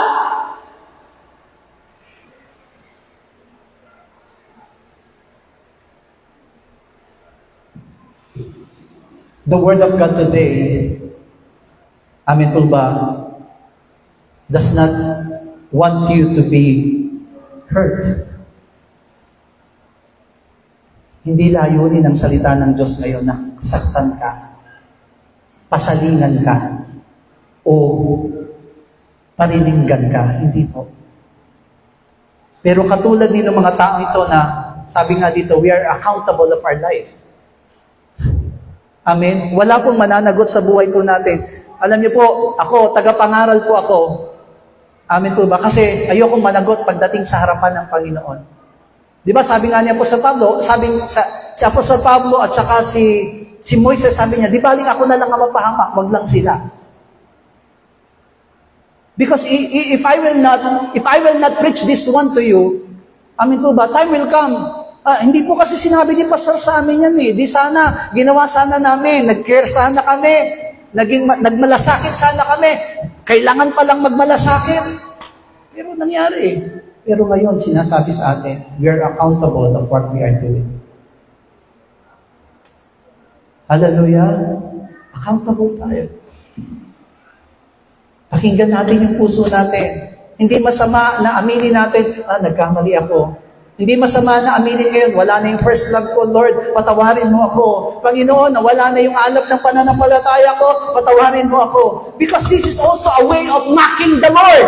The Word of God today, amin po ba, does not want you to be hurt. Hindi layunin ang salita ng Diyos ngayon na saktan ka, pasalingan ka, o panininggan ka. Hindi po. Pero katulad din ng mga tao ito na, sabi nga dito, we are accountable of our life. Amen? Wala pong mananagot sa buhay po natin. Alam niyo po, ako, tagapangaral po ako. Amen po ba? Kasi ayokong managot pagdating sa harapan ng Panginoon. Di ba, sabi nga niya po sa Pablo, si Apostol Pablo at saka si Moises, sabi niya, di baling ako na lang ang mapahamak, wag lang sila. Because if I will not preach this one to you, amen po ba, time will come. Hindi po kasi sinabi ni Pastor sa amin yan eh. Di sana, ginawa sana namin, nag-care sana kami, nagmalasakit sana kami. Kailangan palang magmalasakit. Pero nangyari eh. Pero ngayon, sinasabi sa atin, we are accountable of what we are doing. Hallelujah. Accountable tayo. Pakinggan natin yung puso natin. Hindi masama na aminin natin, nagkamali ako. Hindi masama na aminin ngayon, wala na yung first love ko, Lord, patawarin mo ako. Panginoon, wala na yung alap ng pananampalataya ko, patawarin mo ako. Because this is also a way of mocking the Lord.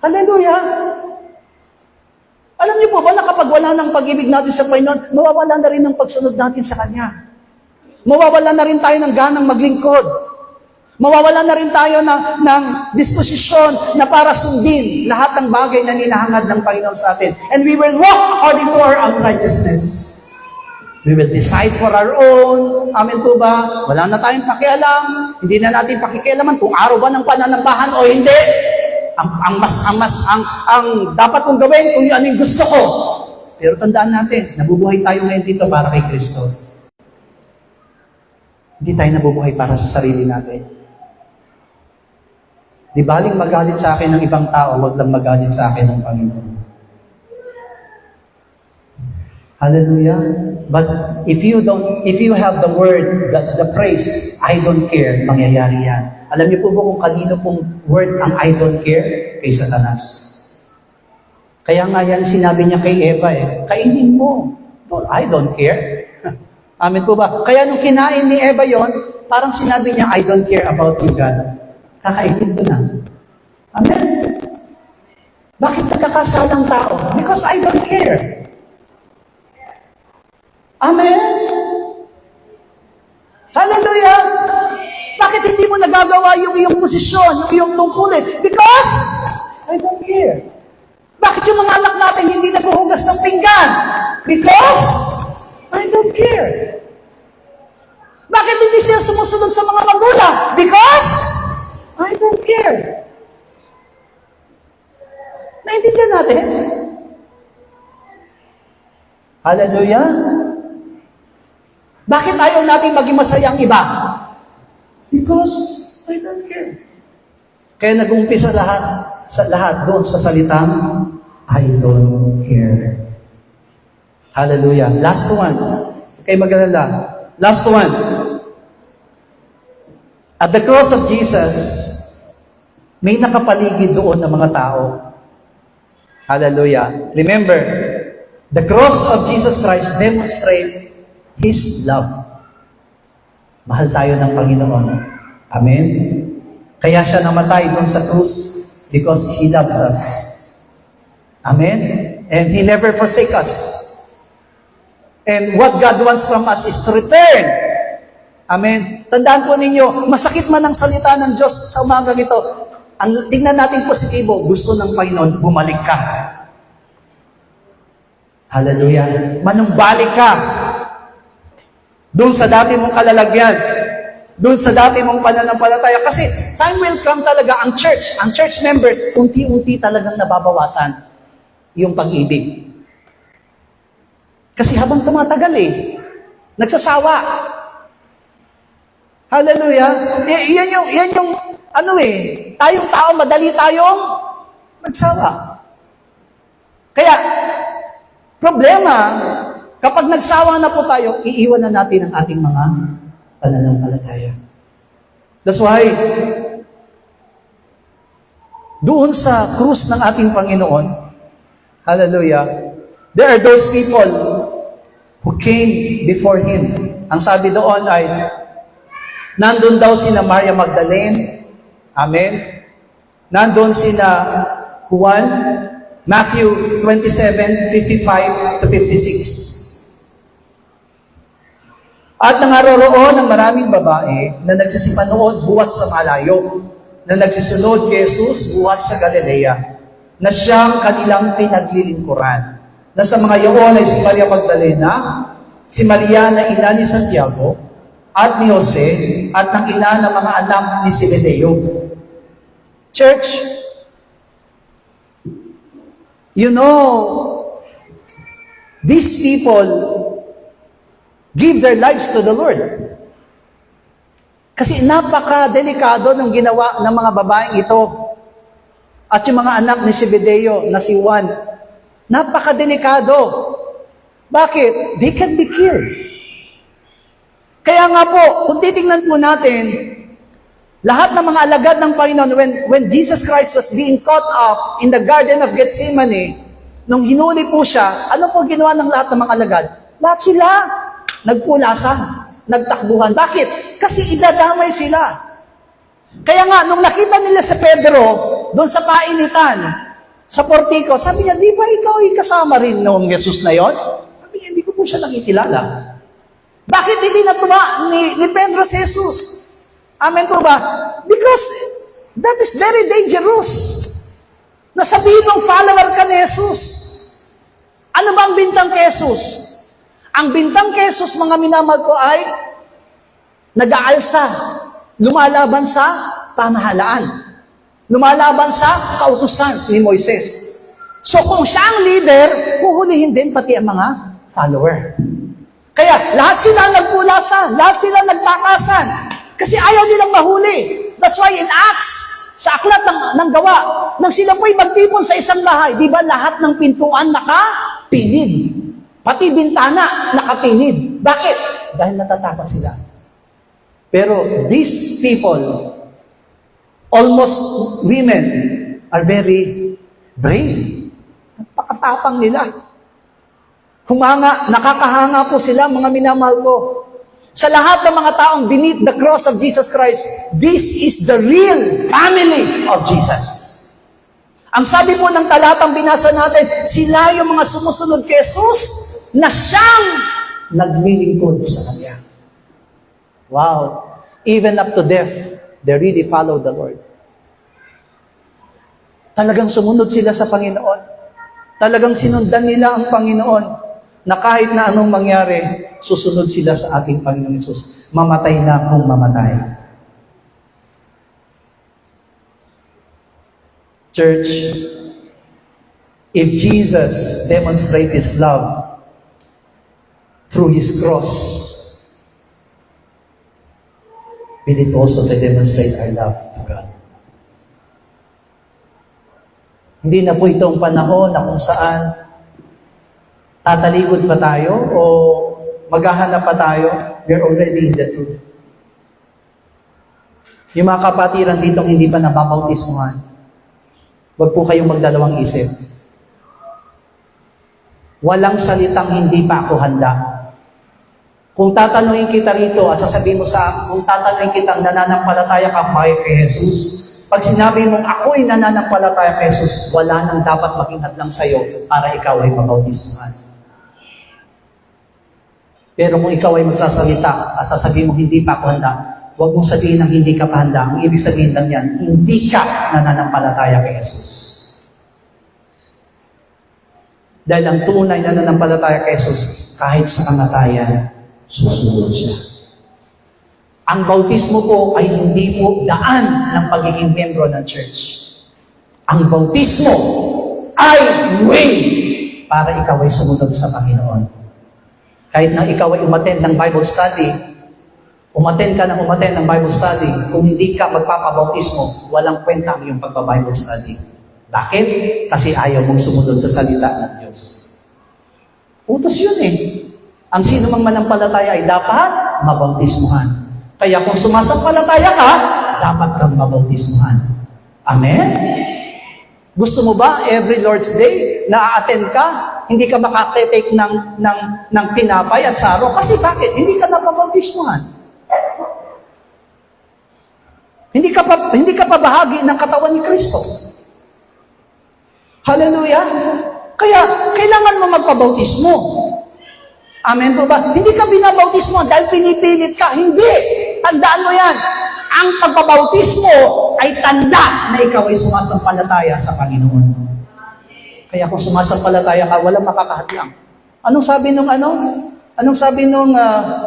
Hallelujah! Alam niyo po ba na kapag wala ng pag-ibig natin sa Panginoon, mawawala na rin ng pagsunod natin sa Kanya. Mawawala na rin tayo ng ganang maglingkod. Mawawala na rin tayo ng disposisyon na para sundin lahat ng bagay na ninahangad ng Panginoon sa atin. And we will walk according to our unrighteousness. We will decide for our own. Amen po ba? Wala na tayong pakialam. Hindi na natin pakikialaman kung araw ba ng pananambahan o hindi. Ang dapat kong gawin kung ano yung gusto ko. Pero tandaan natin, nabubuhay tayo ngayon dito para kay Kristo. Hindi tayo nabubuhay para sa sarili natin. Di baling magalit sa akin ng ibang tao, wag lang magalit sa akin ng Panginoon. Hallelujah. But if you have the word, the praise, I don't care, mangyayari yan. Alam niyo po ba kung kanino pong word ang I don't care? Kay Satanas. Kaya nga yan sinabi niya kay Eva kainin mo. I don't care. Amen po ba? Kaya nung kinain ni Eva yon, parang sinabi niya, I don't care about you, God. Kakainin ko na. Amen? Bakit nagkakasalang tao? Because I don't care. Amen? Hallelujah! Bakit hindi mo nagagawa yung iyong posisyon, yung iyong tungkulin? Because I don't care. Bakit yung mga anak natin hindi naghuhugas ng pinggan? Because I don't care. Bakit hindi sila sumusunod sa mga magulang? Because I don't care. Naintindihan natin? Hallelujah? Bakit ayaw natin maging masaya ang iba? Because I don't care. Kaya nag-umpisa lahat doon sa salitang I don't care. Hallelujah. Last one. Okay, mag-alala. Last one. At the cross of Jesus, may nakapaligid doon ng mga tao. Hallelujah. Remember, the cross of Jesus Christ demonstrates His love. Mahal tayo ng Panginoon. Amen? Kaya siya namatay doon sa krus because He loves us. Amen? And He never forsake us. And what God wants from us is to return. Amen? Tandaan po ninyo, masakit man ang salita ng Diyos sa umagang ito. Ang tingnan natin positibo, gusto ng Panginoon, bumalik ka. Hallelujah. Manumbalik ka. Doon sa dati mong kalalagyan. Doon sa dati mong pananampalataya. Kasi time will come talaga ang church members, unti-unti talagang nababawasan yung pag-ibig. Kasi habang tumatagal nagsasawa. Hallelujah. Yan yung tayong tao, madali tayong magsawa. Kaya, problema, kapag nagsawa na po tayo, iiwan na natin ang ating mga pananampalataya. That's why, doon sa krus ng ating Panginoon, hallelujah, there are those people who came before Him. Ang sabi doon ay, nandun daw sina Maria Magdalene, amen? Nandun sina Juan, Matthew 27:55 to 56. At nangaroroon ng maraming babae na nagsisipanood buhat sa malayo, na nagsisunod kay Jesus buhat sa Galilea, na siyang kanilang pinaglilingkuran. Na sa mga iyon ay si Maria Magdalena, si Maria na ina ni Santiago, at ni Jose, at ng ina ng mga anak ni Zebedeo. Church, you know, these people give their lives to the Lord. Kasi napaka-delikado ng ginawa ng mga babaeng ito. At yung mga anak ni Zebedeo na si Juan, napaka-delikado. Bakit? They can be killed. Kaya nga po, kung titingnan po natin, lahat ng mga alagad ng Panginoon, when Jesus Christ was being caught up in the Garden of Gethsemane, nung hinuli po siya, ano po ginawa ng lahat ng mga alagad? Lahat sila nagpulasan, nagtakbuhan. Bakit? Kasi idadamay sila. Kaya nga, nung nakita nila sa Pedro, doon sa painitan, sa portiko, sabi niya, di ba ikaw ay kasama rin noong Jesus na yon? Sabi niya, hindi ko po siya nakikilala. Bakit hindi natuwa ni Pedro si Jesus? Amen po ba? Because that is very dangerous. Nasabihin mong follower ka ni Jesus. Ano ba ang bintang kay Jesus? Ang bintang kay Jesus, mga minamahal ko, ay nag-aalsa, lumalaban sa pamahalaan, lumalaban sa kautusan ni Moises. So kung siya ang leader, huhulihin din pati ang mga follower. Kaya lahat sila nagpulasan, lahat sila nagtakasan, kasi ayaw nilang mahuli. That's why in Acts, sa aklat ng gawa, nang sila po'y magtipon sa isang bahay, di ba lahat ng pintuan nakapilid? Pati bintana nakapilid. Bakit? Dahil natatakot sila. Pero these people, almost women, are very brave. Napakatapang nila. Nakakahanga po sila, mga minamahal ko. Sa lahat ng mga taong beneath the cross of Jesus Christ, this is the real family of Jesus. Ang sabi po ng talatang binasa natin, sila yung mga sumusunod kay Jesus na siyang naglilingkod sa Kanya. Wow! Even up to death, they really follow the Lord. Talagang sumunod sila sa Panginoon. Talagang sinundan nila ang Panginoon na kahit na anong mangyari, susunod sila sa ating Panginoon Jesus. Mamatay na kung mamatay. Church, if Jesus demonstrated His love through His cross, we need also to demonstrate our love to God. Hindi na po itong panahon na kung saan tatalikod pa tayo o maghahanap pa tayo. We're already in the truth. Yung mga kapatiran dito hindi pa nababautismuhan, huwag po kayong magdalawang isip. Walang salitang hindi pa ako handa. Kung tatanungin kita rito at sasabihin mo kung tatanungin kitang nananampalataya ka ba kay Jesus, pag sinabi mong ako'y nananampalataya kay Jesus, wala nang dapat maging hadlang sa'yo para ikaw ay mabautismuhan. Pero kung ikaw ay magsasalita at sasabihin mo hindi pa ako handa, huwag mong sabihin ng hindi ka pa handa. Ang ibig sabihin lang yan, hindi ka nananampalataya kay Jesus. Dahil ang tunay na nananampalataya kay Jesus, kahit sa kamatayan, susunod siya. Ang bautismo po ay hindi po daan ng pagiging membro ng church. Ang bautismo ay way para ikaw ay sumunod sa Panginoon. Kahit na ikaw ay umattend ng Bible study, umattend ng Bible study, kung hindi ka magpapabautismo, walang kwenta ang iyong pagpa-Bible study. Bakit? Kasi ayaw mong sumunod sa salita ng Diyos. Utos yun eh. Ang sino mang manampalataya ay dapat mabautismuhan. Kaya kung sumasampalataya ka, dapat kang mabautismuhan. Amen? Gusto mo ba every Lord's Day na a-attend ka, hindi ka makatake ng tinapay at saro? Kasi bakit? Hindi ka napabautismuhan. Hindi ka pa bahagi ng katawan ni Kristo. Hallelujah! Kaya, kailangan mo magpabautismo. Amen po ba? Hindi ka binabautismo dahil pinipilit ka. Hindi! Tandaan mo yan. Ang pagbabautismo ay tanda na ikaw ay sumasampalataya sa Panginoon. Kaya kung sumasampalataya ka, walang makakahadlang. Anong sabi nung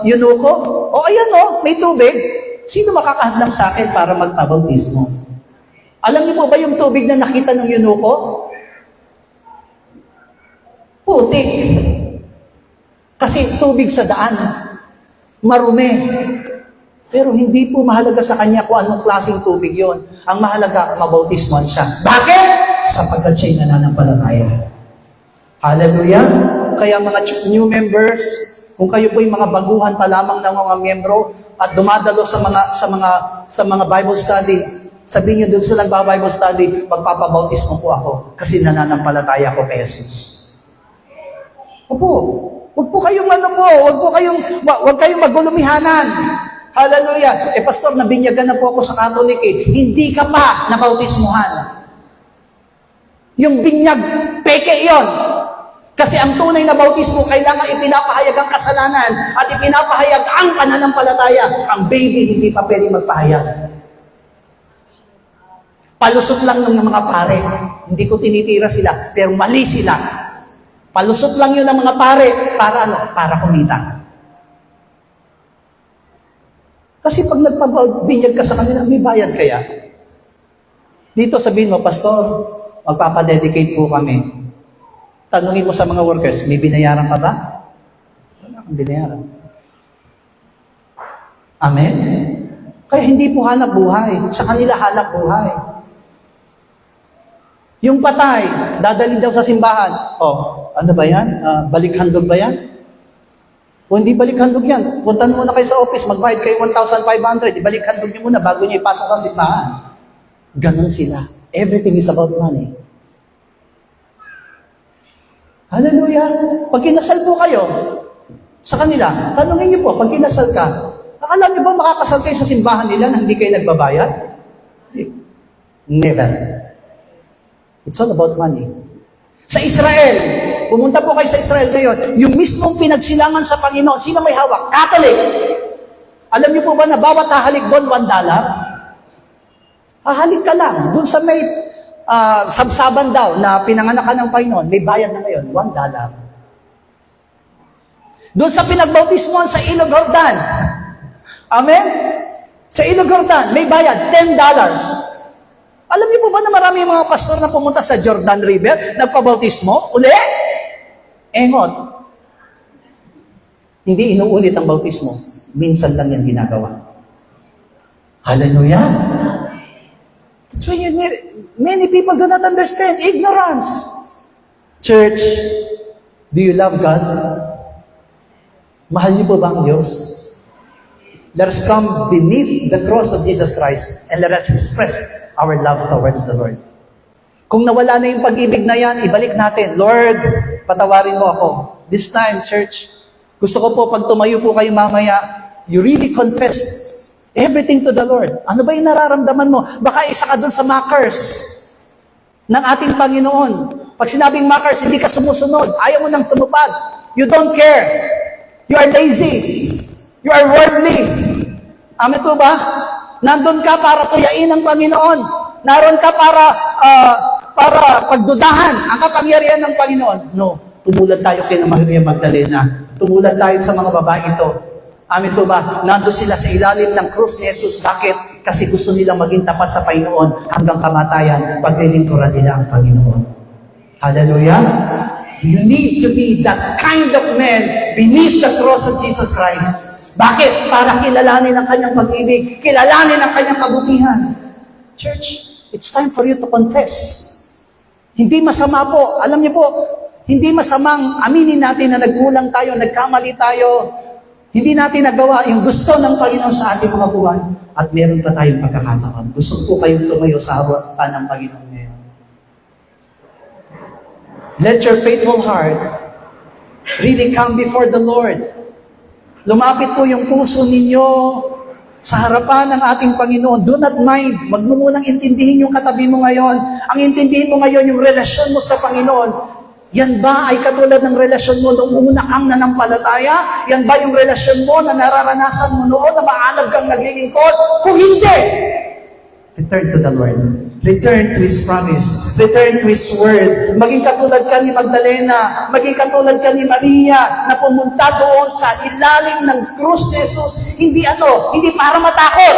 eunuko? O ayan may tubig. Sino makakahadlang sa akin para magpabautismo? Alam niyo po ba yung tubig na nakita ng eunuko? Putik. Kasi tubig sa daan. Marumi. Pero hindi po mahalaga sa kanya kung anong klaseng tubig yon. Ang mahalaga, mabautismuhan siya. Bakit? Sapagkat siya'y nananampalataya. Hallelujah! Kaya mga new members, kung kayo po'y mga baguhan pa lamang ng mga miyembro at dumadalo sa mga Bible study, sabihin niyo doon sa nagba-Bible study, magpapabautismo po ako kasi nananampalataya ko kay Jesus. Opo. Huwag kayong magulumihanan. Hallelujah. Pastor, nabinyagan na po ako sa Catholic Hindi ka pa nabautismuhan. Yung binyag, peke yon. Kasi ang tunay na bautismo, kailangan ipinapahayag ang kasalanan at ipinapahayag ang pananampalataya. Ang baby, hindi pa pwede magpahayag. Palusot lang ng mga pare. Hindi ko tinitira sila, pero mali sila. Palusot lang yun ng mga pare. Para kumita. Kasi pag nagpabinyag ka sa kanila, may bayad kaya. Dito sabihin mo, Pastor, magpapadedicate po kami. Tanungin mo sa mga workers, may binayaran ka ba? Wala kang binayaran. Amen? Kaya hindi po hanap buhay. Sa kanila hanap buhay. Yung patay, dadalhin daw sa simbahan. Ano ba yan? Balikhandog ba yan? Kung hindi balikhandog yan, puntan muna kayo sa office, magbayad kayo 1,500, ibalikthandog nyo muna bago nyo ipasok sa simbahan. Ganon sila. Everything is about money. Hallelujah! Pag kinasal po kayo sa kanila, tanungin nyo po, pag kinasal ka, akala nyo ba makakasal kayo sa simbahan nila na hindi kayo nagbabayad? Never. It's all about money. Sa Israel, pumunta po kayo sa Israel ngayon, yung mismong pinagsilangan sa Panginoon, sino may hawak? Catholic. Alam niyo po ba na bawat hahalik doon, $1? Hahalik ka lang. Doon sa may sabsaban daw na pinanganak ka ng Panginoon, may bayad na ngayon, $1. Doon sa pinagbautismoan sa Ilog Jordan, amen? Sa Ilog Jordan, may bayad, $10. Alam niyo po ba na marami mga pastor na pumunta sa Jordan River, nagpabautismo? Uli? Engot. Hindi inuulit ang bautismo. Minsan lang yan ginagawa. Hallelujah! That's why many people do not understand. Ignorance. Church, do you love God? Mahal niyo po ba ang Diyos? Let us come beneath the cross of Jesus Christ and let us express our love towards the Lord. Kung nawala na yung pag-ibig na yan, ibalik natin. Lord, patawarin mo ako. This time, church, gusto ko po pag tumayo po kayo mamaya, you really confess everything to the Lord. Ano ba yung nararamdaman mo? Baka isa ka dun sa mockers ng ating Panginoon. Pag sinabing mockers, hindi ka sumusunod. Ayaw mo nang tumupad. You don't care. You are lazy. You are worldly. Amen po ba? Nandun ka para tuyain ng Panginoon. Naroon ka para pagdudahan ang kapangyarihan ng Panginoon. No, tumulad tayo kay Maria Magdalena. Tumulad tayo sa mga babae ito. Amen po ba? Nandun sila sa ilalim ng krus ni Jesus. Bakit? Kasi gusto nilang maging tapat sa Panginoon hanggang kamatayan, paglilingkuran nila ang Panginoon. Hallelujah! You need to be that kind of man beneath the cross of Jesus Christ. Bakit? Para kilalanin ang kanyang pag-ibig, kilalanin ang kanyang kabutihan. Church, it's time for you to confess. Hindi masama po, alam niyo po, hindi masamang aminin natin na nagkulang tayo, nagkamali tayo, hindi natin nagawa yung gusto ng Panginoon sa ating mga buwan, at meron pa tayong pagkakataon. Gusto po kayong tumayo sa harapan ng Panginoon ngayon. Let your faithful heart really come before the Lord. Lumapit po yung puso ninyo sa harapan ng ating Panginoon. Do not mind. Wag mo munang intindihin yung katabi mo ngayon. Ang intindihin mo ngayon, yung relasyon mo sa Panginoon. Yan ba ay katulad ng relasyon mo noong una kang nanampalataya? Yan ba yung relasyon mo na nararanasan mo noon na maalag kang naglilingkod? Kung hindi, return to the Lord. Return to His promise. Return to His word. Maging katulad ka ni Magdalena. Maging katulad ka ni Maria na pumunta doon sa ilalim ng krus ni Jesus. Hindi para matakot,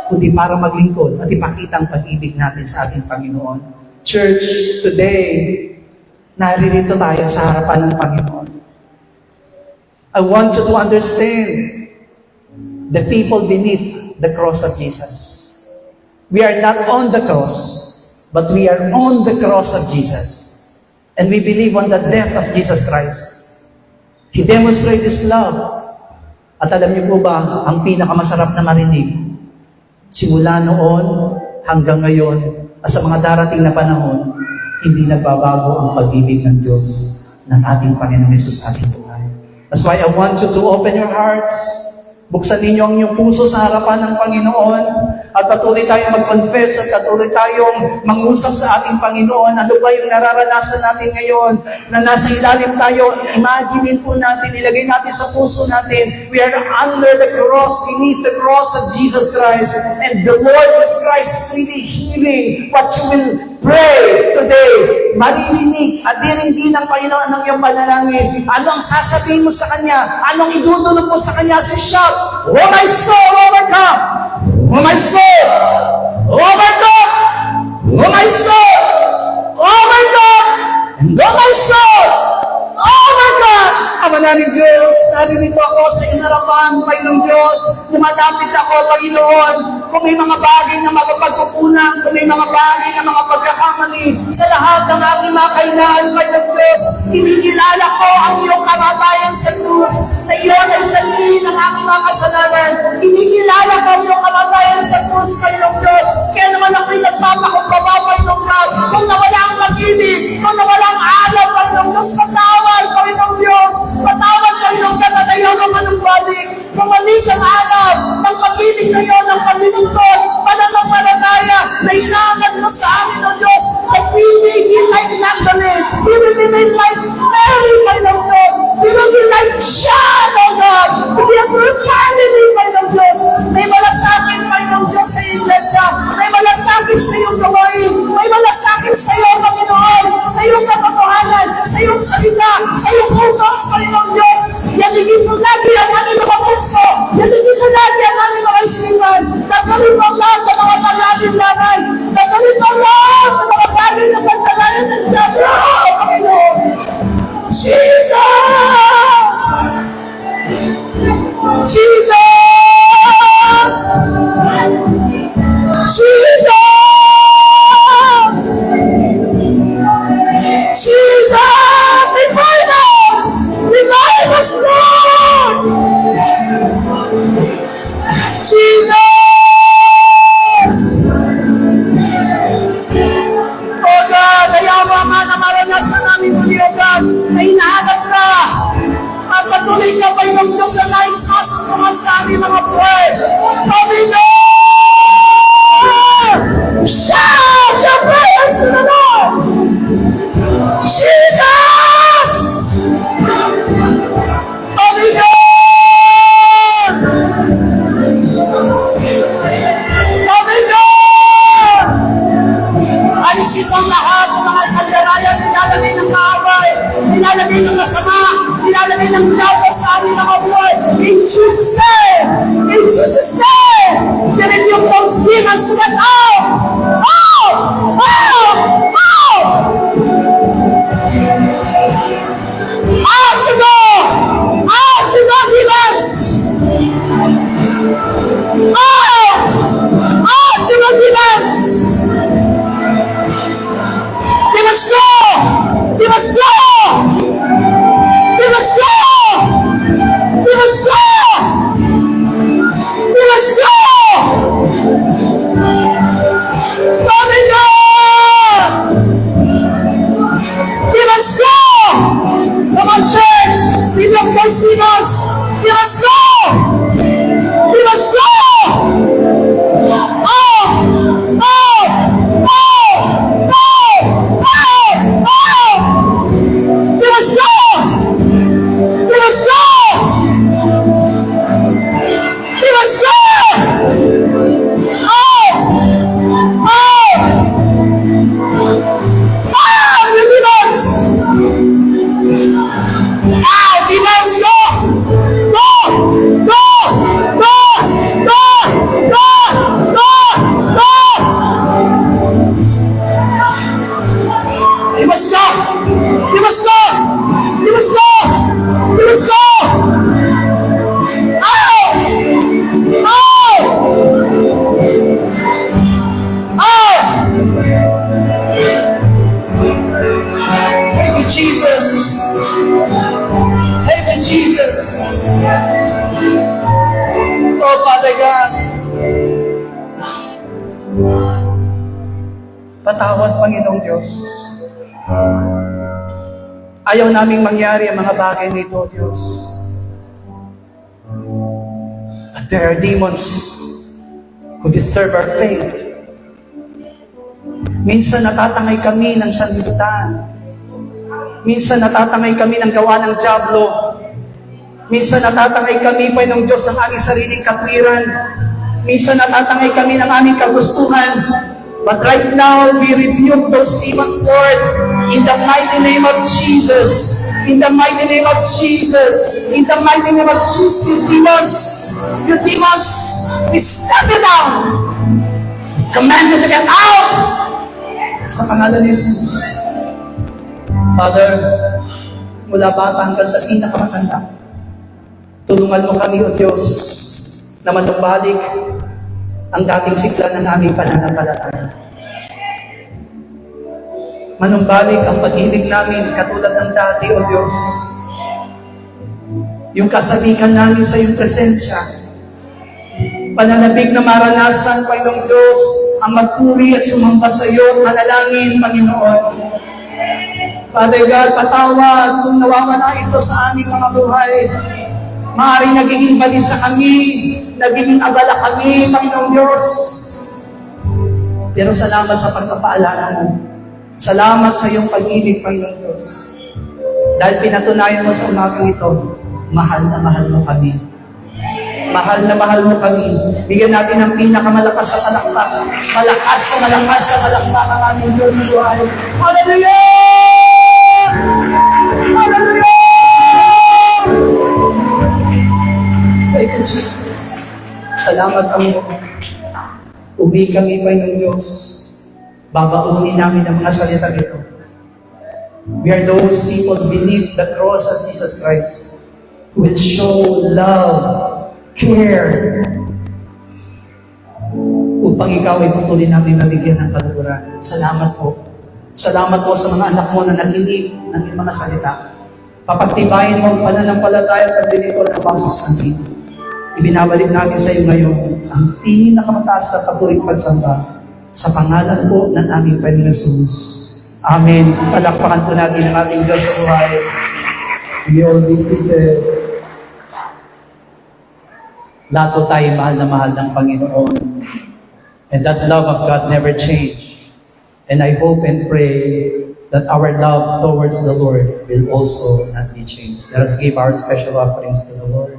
kundi para maglingkod at ipakita ang pag-ibig natin sa ating Panginoon. Church, today, naririto tayo sa harapan ng Panginoon. I want you to understand the people beneath the cross of Jesus. We are not on the cross, but we are on the cross of Jesus. And we believe on the death of Jesus Christ. He demonstrated His love. At alam niyo po ba, ang pinakamasarap na marinig, simula noon hanggang ngayon, at sa mga darating na panahon, hindi nagbabago ang pag-ibig ng Diyos ng ating Panginoon Jesus sa ating buhay. That's why I want you to open your hearts. Buksan ninyo ang inyong puso sa harapan ng Panginoon at patuloy tayong mag-confess at patuloy tayong mangusap sa ating Panginoon. Ano ba yung nararanasan natin ngayon na nasa ilalim tayo? Imagine po natin, ilagay natin sa puso natin, we are under the cross, beneath the cross of Jesus Christ. And the Lord Jesus Christ is really healing what you will pray today. Maririnig at diringgin ng Panginoon ng iyong panalangin. Ano ang sasabihin mo sa Kanya? Anong idudulog mo sa Kanya? So shout, "Oh my soul, overcome! Oh my soul, overcome! Oh my soul, overcome! And oh my soul, overcome!" Ama namin Diyos, narinito ako sa inarapan, Panginoong Diyos. Lumalapit ako, Panginoon, kung may mga bagay na mapapagkukunan, kung may mga bagay na mga pagkakamali sa lahat ng aking mga kailangan, Panginoong Diyos, kinikilala ko ang iyong kamatayan sa krus, na iyon ay sanhin ng aking mga kasalanan. Kinikilala ko ang iyong kamatayan sa krus, Panginoong Diyos. Kaya naman ako'y nagpapakumbaba, Panginoong God, kung nawala ang pag-ibig, kung nawala ang alam, Panginoong Diyos, patawad, Panginoong Diyos, patawad, Panginoong God, at ayaw ka manumbalik. Kumalik ang alam ng pag-ibig na iyon, ng paglilingkod, pananampalataya, na inaangat mo sa amin, O Diyos, that we may be like Magdalene, we will be made like Mary, Panginoong Diyos, we will be like John, O God, to be a true family, Panginoong Diyos. May malasakit, Panginoong Diyos, sa iglesia, may malasakit sa iyong gawain, may malasakit sa iyong Panginoon, sa iyong katotohanan, sa iyong salita, sa iyong utos, Panginoong Diyos. Yaligin mo lagi ang aming mga puso, yaligin mo lagi ang aming mga isipan, gagawin mo ang lahat ng mga pag-alinlangan, gagawin mo ang lahat ng mga bagay na pagkalayan ng Diablo, Panginoon. Jesus! Jesus! Jesus! Jesus! Revive us! Revive us, Lord! Jesus! O God, ayawa ka na maranasan namin muli, O God, na hinahanap ka. At patuloy ka pa yung Diyos na nais masuntungan sa aming mga buhay. Panginoon! Shout your prayers to the Lord! Jesus! Panginoon! You must go! You must go! Oh! Oh! Oh! Oh! Oh! Oh! You must go! You must go! You must go! Oh! Oh! Oh! You demons! Ah! Demons, go! Go! Go! Go! Go! Go! Go! Go! You must go! You must go! You must go! You must go! Oh! Oh! Oh! Thank you, Jesus. Thank you, Jesus. Oh, Father God. Patawad, Panginoong Diyos. Ayaw naming mangyari ang mga bagay nito, Diyos. But there are demons who disturb our faith. Minsan natatangay kami ng sanlibutan. Minsan natatangay kami ng gawa ng dyablo. Minsan natatangay kami, Panginoong Diyos, ng aming sariling katwiran. Minsan natatangay kami ng aming kagustuhan. But right now, we rebuke those demons, Lord, in the mighty name of Jesus. In the mighty name of Jesus. In the mighty name of Jesus, you demons, we step it down. Command you to get out. Sa pangalan ni Jesus. Father, mula bata hanggang sa pinakamatanda, tulungan mo kami, O Diyos, na manumbalik ang dating sigla ng aming pananampalataya. Manumbalik ang pag-ibig namin katulad ng dati, O Diyos. Yung kasabikan namin sa iyong presensya. Pananabik na maranasan, Panginoong Diyos, ang magpuri at sumamba sa iyo, manalangin, Panginoon. Father God, patawad kung nawawala ito sa aming mga buhay. Maaaring nagiging balisa kami, nagiging abala kami, Panginoong Diyos. Pero salamat sa pagpapaalala mo. Salamat sa iyong pag-ibig, Panginoong Diyos. Dahil pinatunayan mo sa umagang ito, mahal na mahal mo kami. Mahal na mahal mo kami. Bigyan natin ng pinakamalakas sa palakpak. Malakas sa palakpak ang aming Diyos sa buhay. Hallelujah! Hallelujah! Thank you, Jesus. Salamat kami. Uwi kami, Panginoong Diyos. Babaunin namin ang mga salita ito. We are those people beneath the cross of Jesus Christ who will show love, care, upang ikaw ay patuloy natin nabigyan ng kaluguran. Salamat po. Salamat po sa mga anak mo na nakinig ng iyong mga salita. Papagtibayin mo ang pananampalataya at paglilingkod ng bangsa sa amin. Ibinabalik namin sa iyo ngayon ang pinakamataas sa patuloy pagsamba sa pangalan po ng aming Panginoon Jesus. Amen. Palakpakan po natin ang ating Diyos sa buhay. We all be seated. Lahat po tayo mahal na mahal ng Panginoon. And that love of God never changed. And I hope and pray that our love towards the Lord will also not be changed. Let us give our special offerings to the Lord.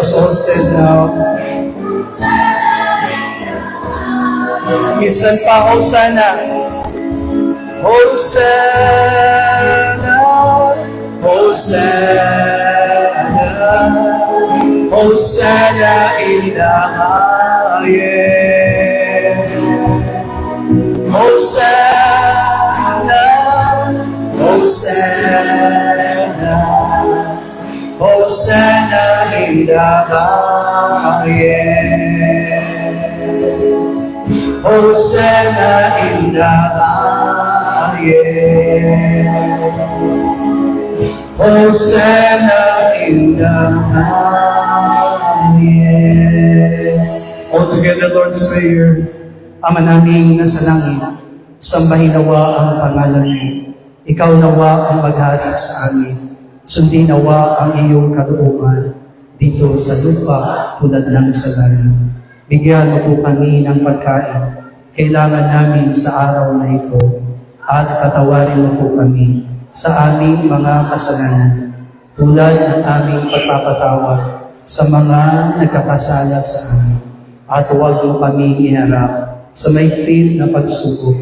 us all stand now. Minsan pa, Hosanna. Hosanna, Hosanna, Hosanna in the highest. Hosanna, Hosanna, Hosanna in the highest. Hosanna in the highest. Hosanna in the highest. All together, Lord's Prayer. Ama naming nasa langit, sambahin nawa ang pangalan mo. Ikaw nawa ang maghari sa amin. Sundin nawa ang iyong kalooban dito sa lupa tulad ng sa langit. Bigyan mo po kami ng pagkain kailangan namin sa araw na ito at patawarin mo po kami sa aming mga kasalanan tulad ng aming pagpapatawad sa mga nagkakasala sa amin. At huwag mo kami iharap sa maigpit na pagsubok,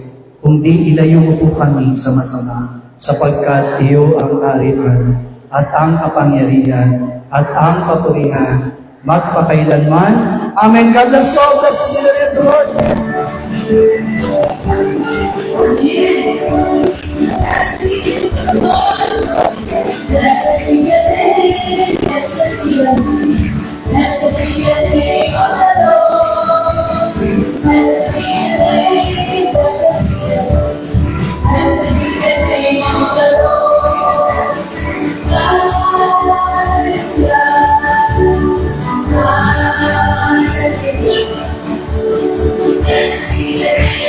kundi ilayo mo po kami sa masama, sapagkat iyo ang kaharian at ang kapangyarihan at ang kapurihan magpakailanman. Amen. God bless you all. Blessed be the name of the Lord. Yeah.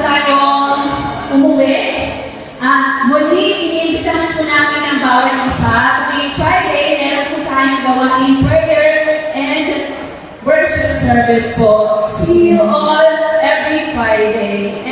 tayong umuwi. At muli, iniimbitahan po namin ang bawat isa. Tuwing Friday, meron po tayong gawain prayer and worship service po. See you all every Friday.